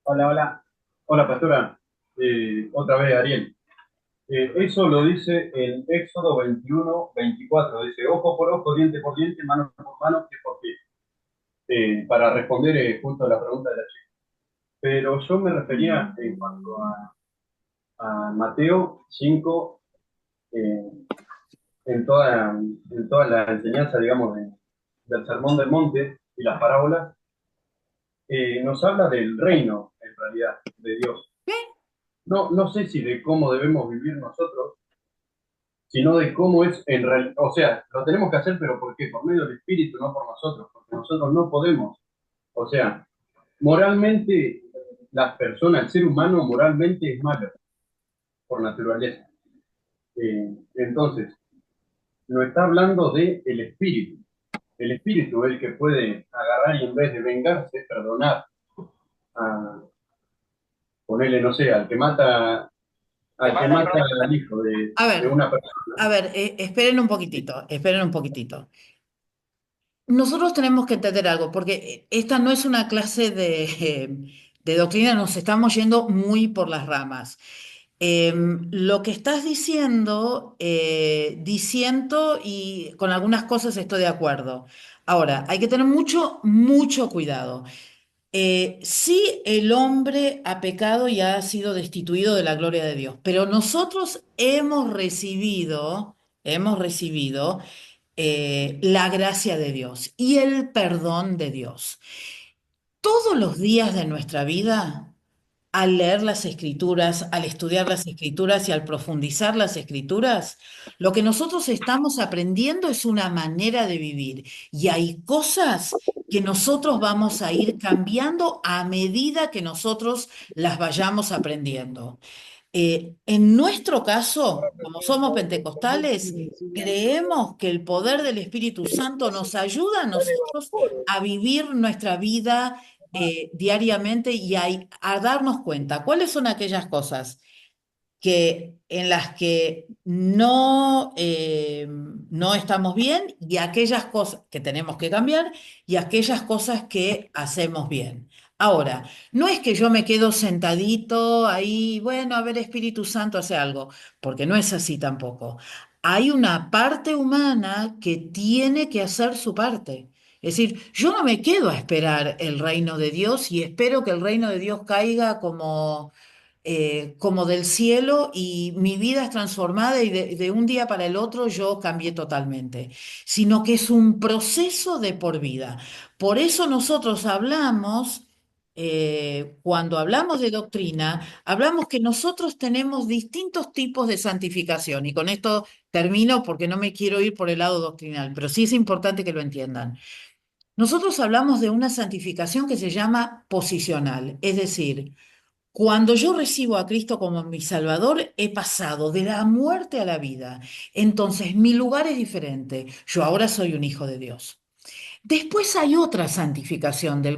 Hola, hola. Hola, pastora. Otra vez, Ariel. Eso lo dice en Éxodo 21:24. Dice, ojo por ojo, diente por diente, mano por mano, pie por pie. Para responder justo a la pregunta de la chica. Pero yo me refería en cuanto a Mateo 5, eh, en toda la enseñanza, digamos, del Sermón del Monte y las parábolas, nos habla del reino, en realidad, de Dios. No, no sé si de cómo debemos vivir nosotros, sino de cómo es en realidad. O sea, lo tenemos que hacer, pero ¿por qué? Por medio del Espíritu, no por nosotros, porque nosotros no podemos. O sea, moralmente, las personas, el ser humano moralmente es malo, por naturaleza. Entonces, no está hablando de el Espíritu. El Espíritu es el que puede agarrar y en vez de vengarse, perdonar. A, ponerle, no sé, al que mata al hijo de una A persona. ver, esperen un poquitito, esperen un poquitito. Nosotros tenemos que entender algo, porque esta no es una clase de doctrina, nos estamos yendo muy por las ramas. Lo que estás diciendo, disiento y con algunas cosas estoy de acuerdo. Ahora, hay que tener mucho, mucho cuidado. Sí, el hombre ha pecado y ha sido destituido de la gloria de Dios, pero nosotros hemos recibido la gracia de Dios y el perdón de Dios. Todos los días de nuestra vida, al leer las escrituras, al estudiar las escrituras y al profundizar las escrituras, lo que nosotros estamos aprendiendo es una manera de vivir y hay cosas que nosotros vamos a ir cambiando a medida que nosotros las vayamos aprendiendo. En nuestro caso, como somos pentecostales, creemos que el poder del Espíritu Santo nos ayuda a nosotros a vivir nuestra vida diariamente y a darnos cuenta cuáles son aquellas cosas en las que no estamos bien y aquellas cosas que tenemos que cambiar y aquellas cosas que hacemos bien. Ahora, no es que yo me quedo sentadito ahí, bueno, a ver, Espíritu Santo hace algo, porque no es así tampoco. Hay una parte humana que tiene que hacer su parte. Es decir, yo no me quedo a esperar el reino de Dios y espero que el reino de Dios caiga como del cielo y mi vida es transformada y de un día para el otro yo cambié totalmente, sino que es un proceso de por vida. Por eso nosotros hablamos, cuando hablamos de doctrina, hablamos que nosotros tenemos distintos tipos de santificación y con esto termino porque no me quiero ir por el lado doctrinal, pero sí es importante que lo entiendan. Nosotros hablamos de una santificación que se llama posicional, es decir, cuando yo recibo a Cristo como mi Salvador, he pasado de la muerte a la vida. Entonces, mi lugar es diferente. Yo ahora soy un hijo de Dios. Después hay otra santificación de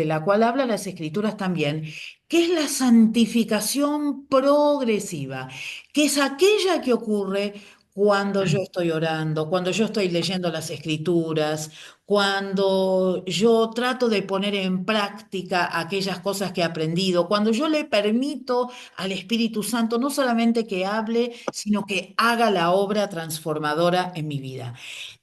la cual hablan las Escrituras también, que es la santificación progresiva, que es aquella que ocurre cuando yo estoy orando, cuando yo estoy leyendo las Escrituras, cuando yo trato de poner en práctica aquellas cosas que he aprendido, cuando yo le permito al Espíritu Santo no solamente que hable, sino que haga la obra transformadora en mi vida.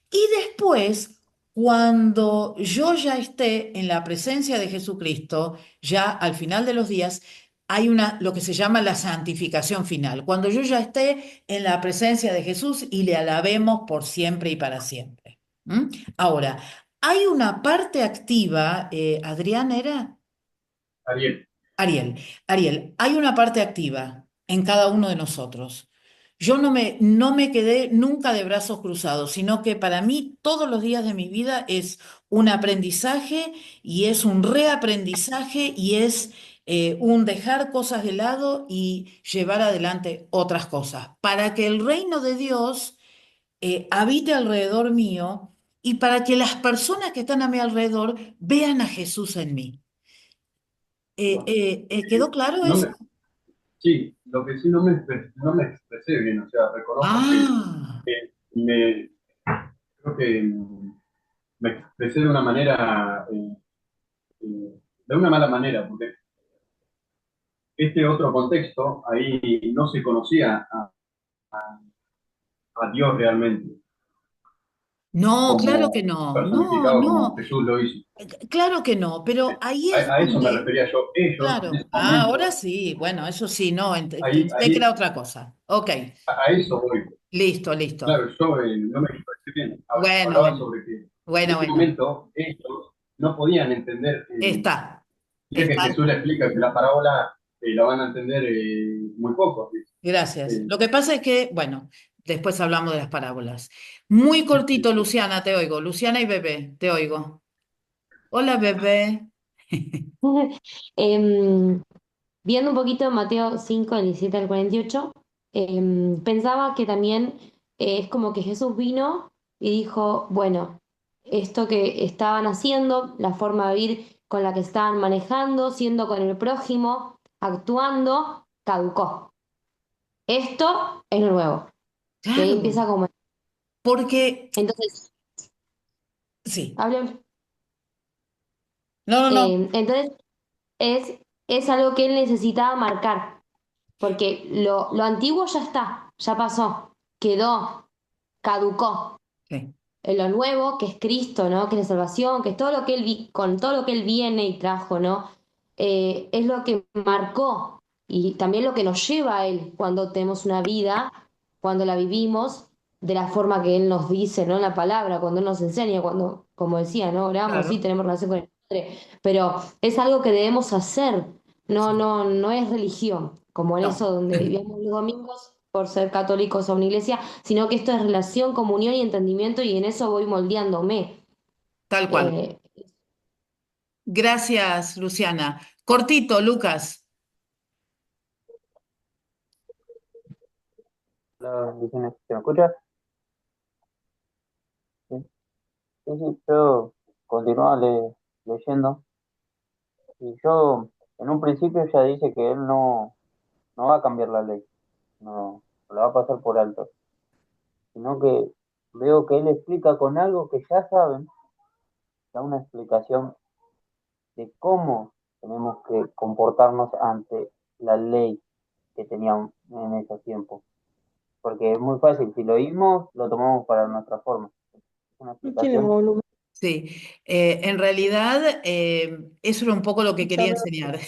Y después, cuando yo ya esté en la presencia de Jesucristo, ya al final de los días, hay lo que se llama la santificación final, cuando yo ya esté en la presencia de Jesús y le alabemos por siempre y para siempre. ¿Mm? Ahora, hay una parte activa, Adrián, ¿era? Ariel. Ariel, hay una parte activa en cada uno de nosotros. Yo no me quedé nunca de brazos cruzados, sino que para mí todos los días de mi vida es un aprendizaje y es un reaprendizaje y es un dejar cosas de lado y llevar adelante otras cosas, para que el reino de Dios habite alrededor mío y para que las personas que están a mi alrededor vean a Jesús en mí. ¿Quedó claro No eso? me, sí, lo que sí no me expresé bien, o sea, reconozco Ah, me, creo que me expresé de una manera, de una mala manera, porque este otro contexto, ahí no se conocía a Dios realmente, no, claro que como no, no, personificado como no, Jesús lo hizo. claro que no, pero ahí es A eso me donde, refería yo. Ellos, en claro, ese momento, ahora sí, bueno, eso sí, no, ahí, pensé que era ahí, otra cosa. Ok, a eso voy. listo, listo. Claro, yo no me expresé bien. Bueno, Hablaba bueno, sobre que en bueno, ese bueno, momento ellos no podían entender. está, Mira que está, Jesús le explica que la parábola la van a entender muy poco. gracias. Eh, Lo que pasa es que, bueno, después hablamos de las parábolas. Muy cortito, Luciana, te oigo. Luciana y Bebé, te oigo. Hola, Bebé. Em, Viendo un poquito Mateo 5 del 17 al 48, pensaba que también es como que Jesús vino y dijo, bueno, esto que estaban haciendo, la forma de vivir con la que estaban manejando, siendo con el prójimo, actuando, caducó. Esto es lo nuevo. Y ahí Claro, empieza como... porque, Entonces, sí, hablen. no, no, no, Entonces, es algo que él necesitaba marcar, porque lo antiguo ya está, ya pasó, quedó, caducó. sí, En lo nuevo, que es Cristo, ¿no? Que es la salvación, que es todo lo que con todo lo que Él viene y trajo, ¿no? Es lo que marcó y también lo que nos lleva a Él cuando tenemos una vida, cuando la vivimos de la forma que Él nos dice, ¿no? En la palabra, cuando Él nos enseña, cuando, como decía, ¿no? Oramos, sí, claro, tenemos relación con el Padre, pero es algo que debemos hacer, no es religión, como en no, eso donde vivíamos los domingos por ser católicos a una iglesia, sino que esto es relación, comunión y entendimiento y en eso voy moldeándome. tal cual. Eh, Gracias, Luciana. Cortito, Lucas. Hola, Vicente, ¿se me escucha? Sí, sí, sí, yo continuaba leyendo y yo en un principio ya dice que él no va a cambiar la ley, no la va a pasar por alto, sino que veo que él explica con algo que ya saben, da una explicación de cómo tenemos que comportarnos ante la ley que teníamos en esos tiempos, porque es muy fácil, si lo oímos, lo tomamos para nuestra forma. Es una No tiene explicación. volumen. Sí, en realidad eso era un poco lo que quería Sabrá. enseñar.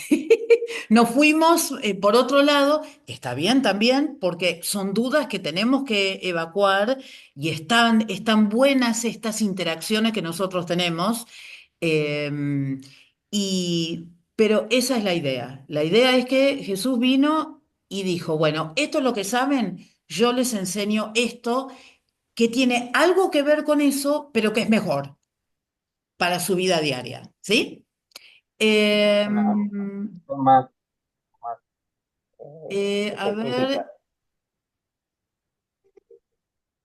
Nos fuimos por otro lado, está bien también, porque son dudas que tenemos que evacuar y están buenas estas interacciones que nosotros tenemos, eh, pero esa es la idea. La idea es que Jesús vino y dijo, bueno, esto es lo que saben, yo les enseño esto que tiene algo que ver con eso, pero que es mejor para su vida diaria, ¿sí? Es una forma más A específica. ver,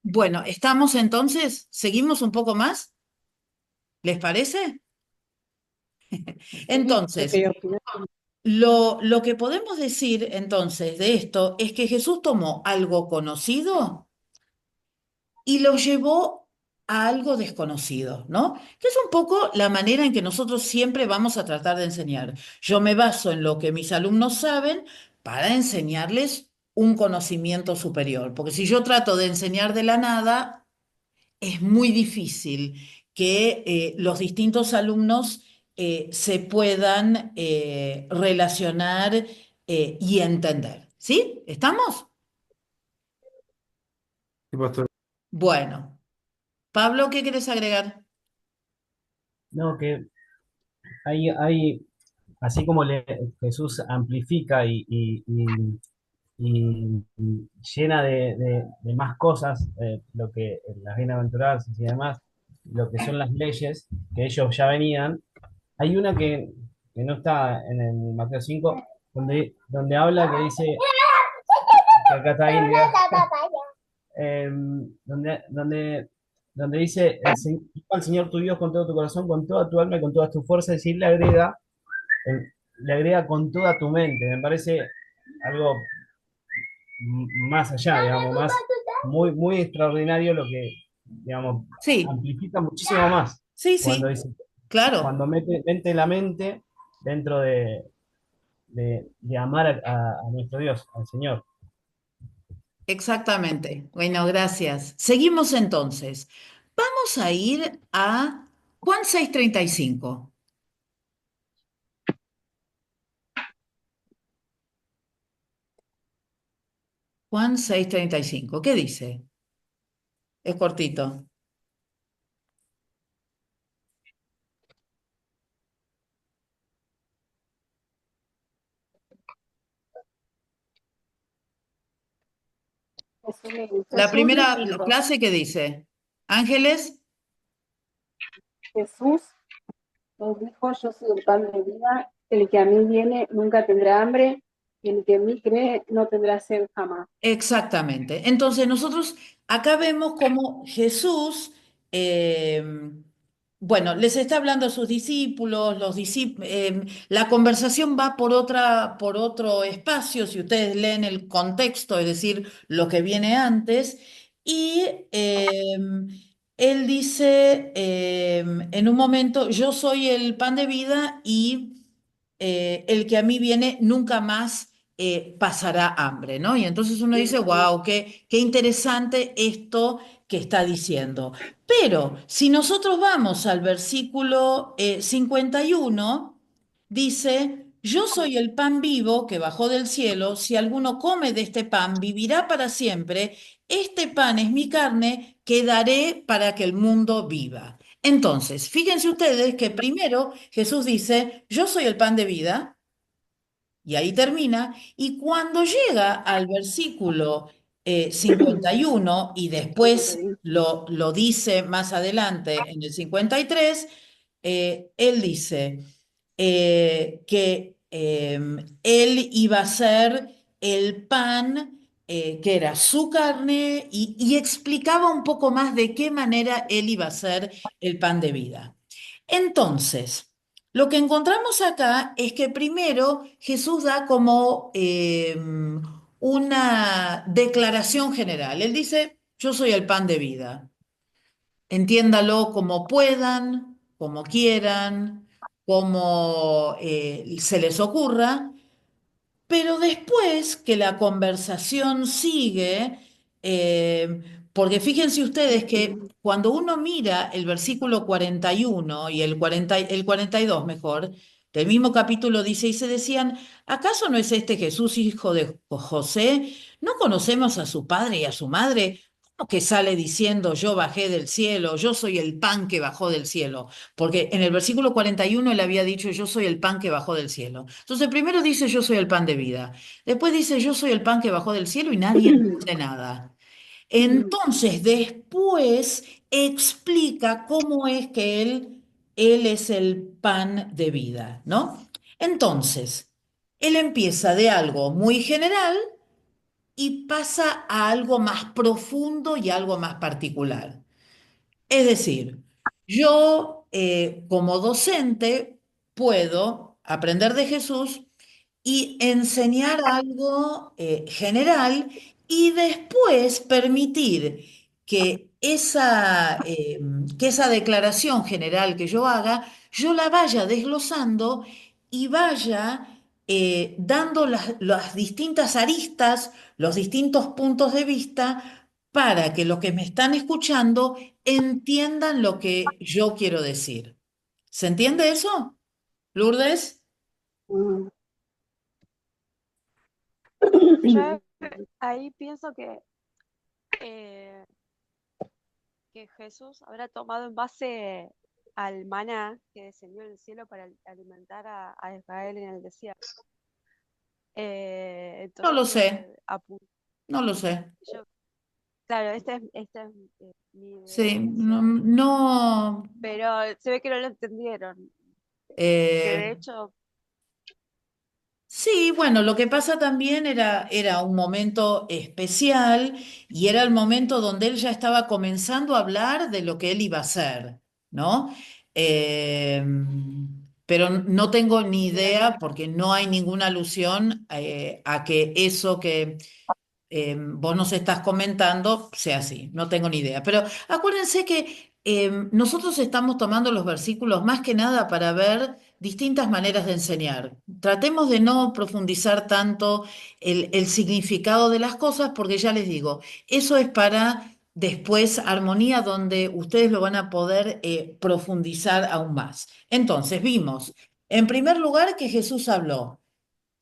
bueno, estamos entonces, seguimos un poco más, ¿les parece? Sí, yo Entonces, quería opinar. lo que podemos decir entonces de esto es que Jesús tomó algo conocido y lo llevó a algo desconocido, ¿no? Que es un poco la manera en que nosotros siempre vamos a tratar de enseñar. Yo me baso en lo que mis alumnos saben para enseñarles un conocimiento superior, porque si yo trato de enseñar de la nada, es muy difícil que los distintos alumnos se puedan relacionar y entender. ¿Sí? ¿Estamos? Sí, pastor. Bueno, Pablo, ¿qué quieres agregar? No, que así como Jesús amplifica y llena de más cosas, lo que las bienaventuranzas y demás, lo que son las leyes que ellos ya venían, hay una que no está en el Mateo 5, donde habla que dice, que acá está India, eh, donde dice, al Señor tu Dios con todo tu corazón, con toda tu alma y con todas tus fuerzas, y le agrega con toda tu mente. Me parece algo más allá, digamos, muy, muy extraordinario lo que, digamos, Sí, amplifica muchísimo más sí, cuando sí, dice, claro, cuando mete la mente dentro de amar a nuestro Dios, al Señor. exactamente. Bueno, gracias. Seguimos entonces. Vamos a ir a Juan 6:35. Juan 6:35. ¿Qué dice? Es cortito. La Jesús les primera dijo, frase que dice, Ángeles, Jesús les dijo, yo soy el pan de vida, el que a mí viene nunca tendrá hambre, y el que en mí cree no tendrá sed jamás. exactamente. Entonces nosotros acá vemos cómo Jesús, eh, bueno, les está hablando a sus discípulos, la conversación va por otro espacio, si ustedes leen el contexto, es decir, lo que viene antes, y él dice en un momento, yo soy el pan de vida y el que a mí viene nunca más pasará hambre, ¿no? Y entonces uno dice, wow, qué interesante esto que está diciendo. Pero si nosotros vamos al versículo 51, dice, yo soy el pan vivo que bajó del cielo, si alguno come de este pan, vivirá para siempre, este pan es mi carne que daré para que el mundo viva. Entonces, fíjense ustedes que primero Jesús dice, yo soy el pan de vida, y ahí termina, y cuando llega al versículo 51 y después lo dice más adelante en el 53, él dice que él iba a ser el pan que era su carne y explicaba un poco más de qué manera él iba a ser el pan de vida. Entonces, lo que encontramos acá es que primero Jesús da como una declaración general. Él dice, yo soy el pan de vida. Entiéndalo como puedan, como quieran, como se les ocurra, pero después que la conversación sigue, porque fíjense ustedes que cuando uno mira el versículo 41 y el 42 mejor, del mismo capítulo dice, y se decían, ¿acaso no es este Jesús hijo de José? ¿No conocemos a su padre y a su madre? ¿Cómo que sale diciendo, yo bajé del cielo, yo soy el pan que bajó del cielo? Porque en el versículo 41 él había dicho, yo soy el pan que bajó del cielo. Entonces primero dice, yo soy el pan de vida. Después dice, yo soy el pan que bajó del cielo y nadie entiende nada. Entonces después explica cómo es que él es el pan de vida, ¿no? Entonces, él empieza de algo muy general y pasa a algo más profundo y algo más particular. Es decir, yo como docente puedo aprender de Jesús y enseñar algo general y después permitir que esa declaración general que yo haga, yo la vaya desglosando y vaya dando las distintas aristas, los distintos puntos de vista para que los que me están escuchando entiendan lo que yo quiero decir. ¿Se entiende eso, Lourdes? Mm, Yo ahí pienso eh, que Jesús habrá tomado en base al maná que descendió del cielo para alimentar a Israel en el desierto. No lo Entonces, sé, no lo sé. yo, claro, esta es mi idea, Sí, o no, sea, no, pero se ve que no lo entendieron, que de eh, hecho, sí, bueno, lo que pasa también era un momento especial y era el momento donde él ya estaba comenzando a hablar de lo que él iba a hacer, ¿no? Eh, pero no tengo ni idea porque no hay ninguna alusión a que eso que vos nos estás comentando sea así, no tengo ni idea. Pero acuérdense que nosotros estamos tomando los versículos más que nada para ver distintas maneras de enseñar. Tratemos de no profundizar tanto el significado de las cosas porque ya les digo, eso es para después armonía donde ustedes lo van a poder profundizar aún más. Entonces, vimos, en primer lugar, que Jesús habló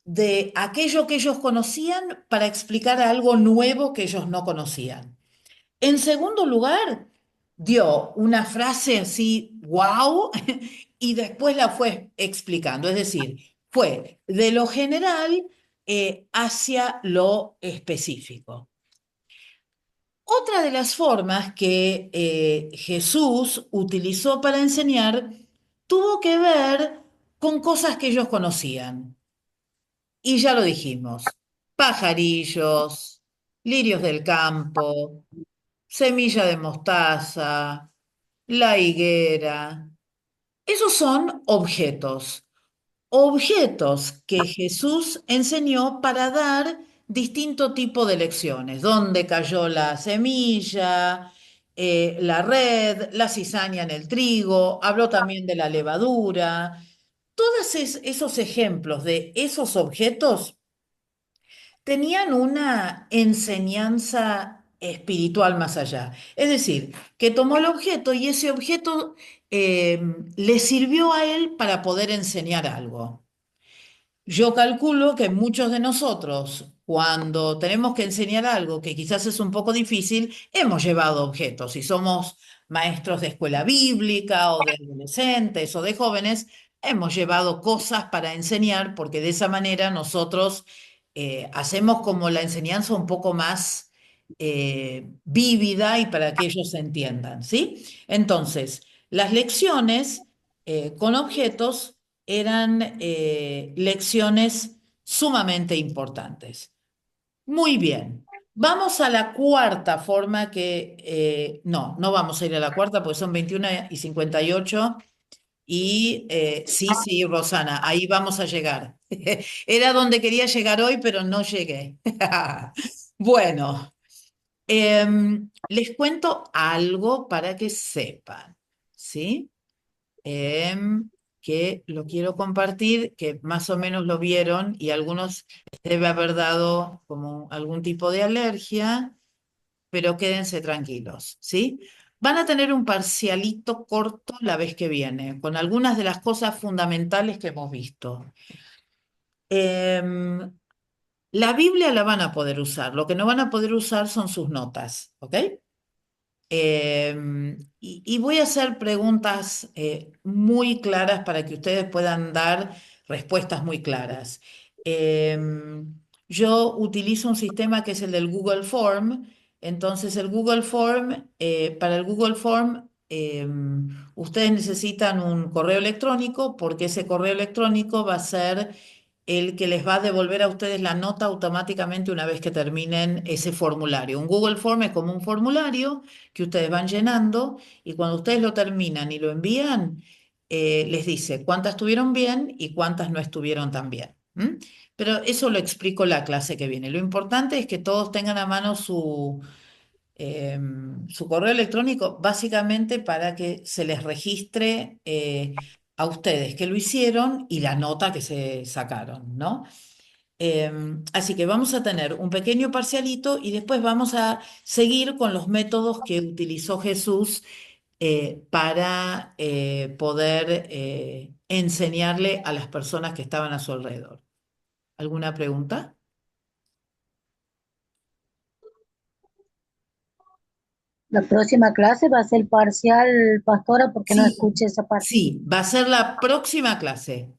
de aquello que ellos conocían para explicar algo nuevo que ellos no conocían. En segundo lugar, dio una frase así, wow, y después la fue explicando. Es decir, fue de lo general hacia lo específico. Otra de las formas que Jesús utilizó para enseñar tuvo que ver con cosas que ellos conocían. Y ya lo dijimos, pajarillos, lirios del campo, semilla de mostaza, la higuera. Esos son objetos, objetos que Jesús enseñó para dar distinto tipo de lecciones. Dónde cayó la semilla, la red, la cizaña en el trigo, habló también de la levadura. Todos esos ejemplos de esos objetos tenían una enseñanza espiritual más allá. Es decir, que tomó el objeto y ese objeto le sirvió a él para poder enseñar algo. Yo calculo que muchos de nosotros, cuando tenemos que enseñar algo que quizás es un poco difícil, hemos llevado objetos. Si somos maestros de escuela bíblica o de adolescentes o de jóvenes, hemos llevado cosas para enseñar porque de esa manera nosotros hacemos como la enseñanza un poco más vívida y para que ellos entiendan, ¿sí? Entonces, las lecciones con objetos eran lecciones sumamente importantes. Muy bien. Vamos a la cuarta forma que, no vamos a ir a la cuarta porque son 21:58 y sí, sí, Rosana, ahí vamos a llegar. Era donde quería llegar hoy, pero no llegué. Bueno, les cuento algo para que sepan, ¿sí? em, que lo quiero compartir, que más o menos lo vieron y algunos les debe haber dado como algún tipo de alergia, pero quédense tranquilos, ¿sí? Van a tener un parcialito corto la vez que viene, con algunas de las cosas fundamentales que hemos visto. Em, la Biblia la van a poder usar, lo que no van a poder usar son sus notas, ¿ok? Y voy a hacer preguntas muy claras para que ustedes puedan dar respuestas muy claras. Yo utilizo un sistema que es el del Google Form. Entonces, para el Google Form, ustedes necesitan un correo electrónico porque ese correo electrónico va a ser el que les va a devolver a ustedes la nota automáticamente una vez que terminen ese formulario. Un Google Form es como un formulario que ustedes van llenando y cuando ustedes lo terminan y lo envían, les dice cuántas estuvieron bien y cuántas no estuvieron tan bien. ¿M? Pero eso lo explico la clase que viene. Lo importante es que todos tengan a mano su correo electrónico, básicamente para que se les registre a ustedes que lo hicieron y la nota que se sacaron, ¿no? Así que vamos a tener un pequeño parcialito y después vamos a seguir con los métodos que utilizó Jesús para poder enseñarle a las personas que estaban a su alrededor. ¿Alguna pregunta? La próxima clase va a ser parcial, pastora, porque no Sí, escuché esa parte. sí, va a ser la próxima clase.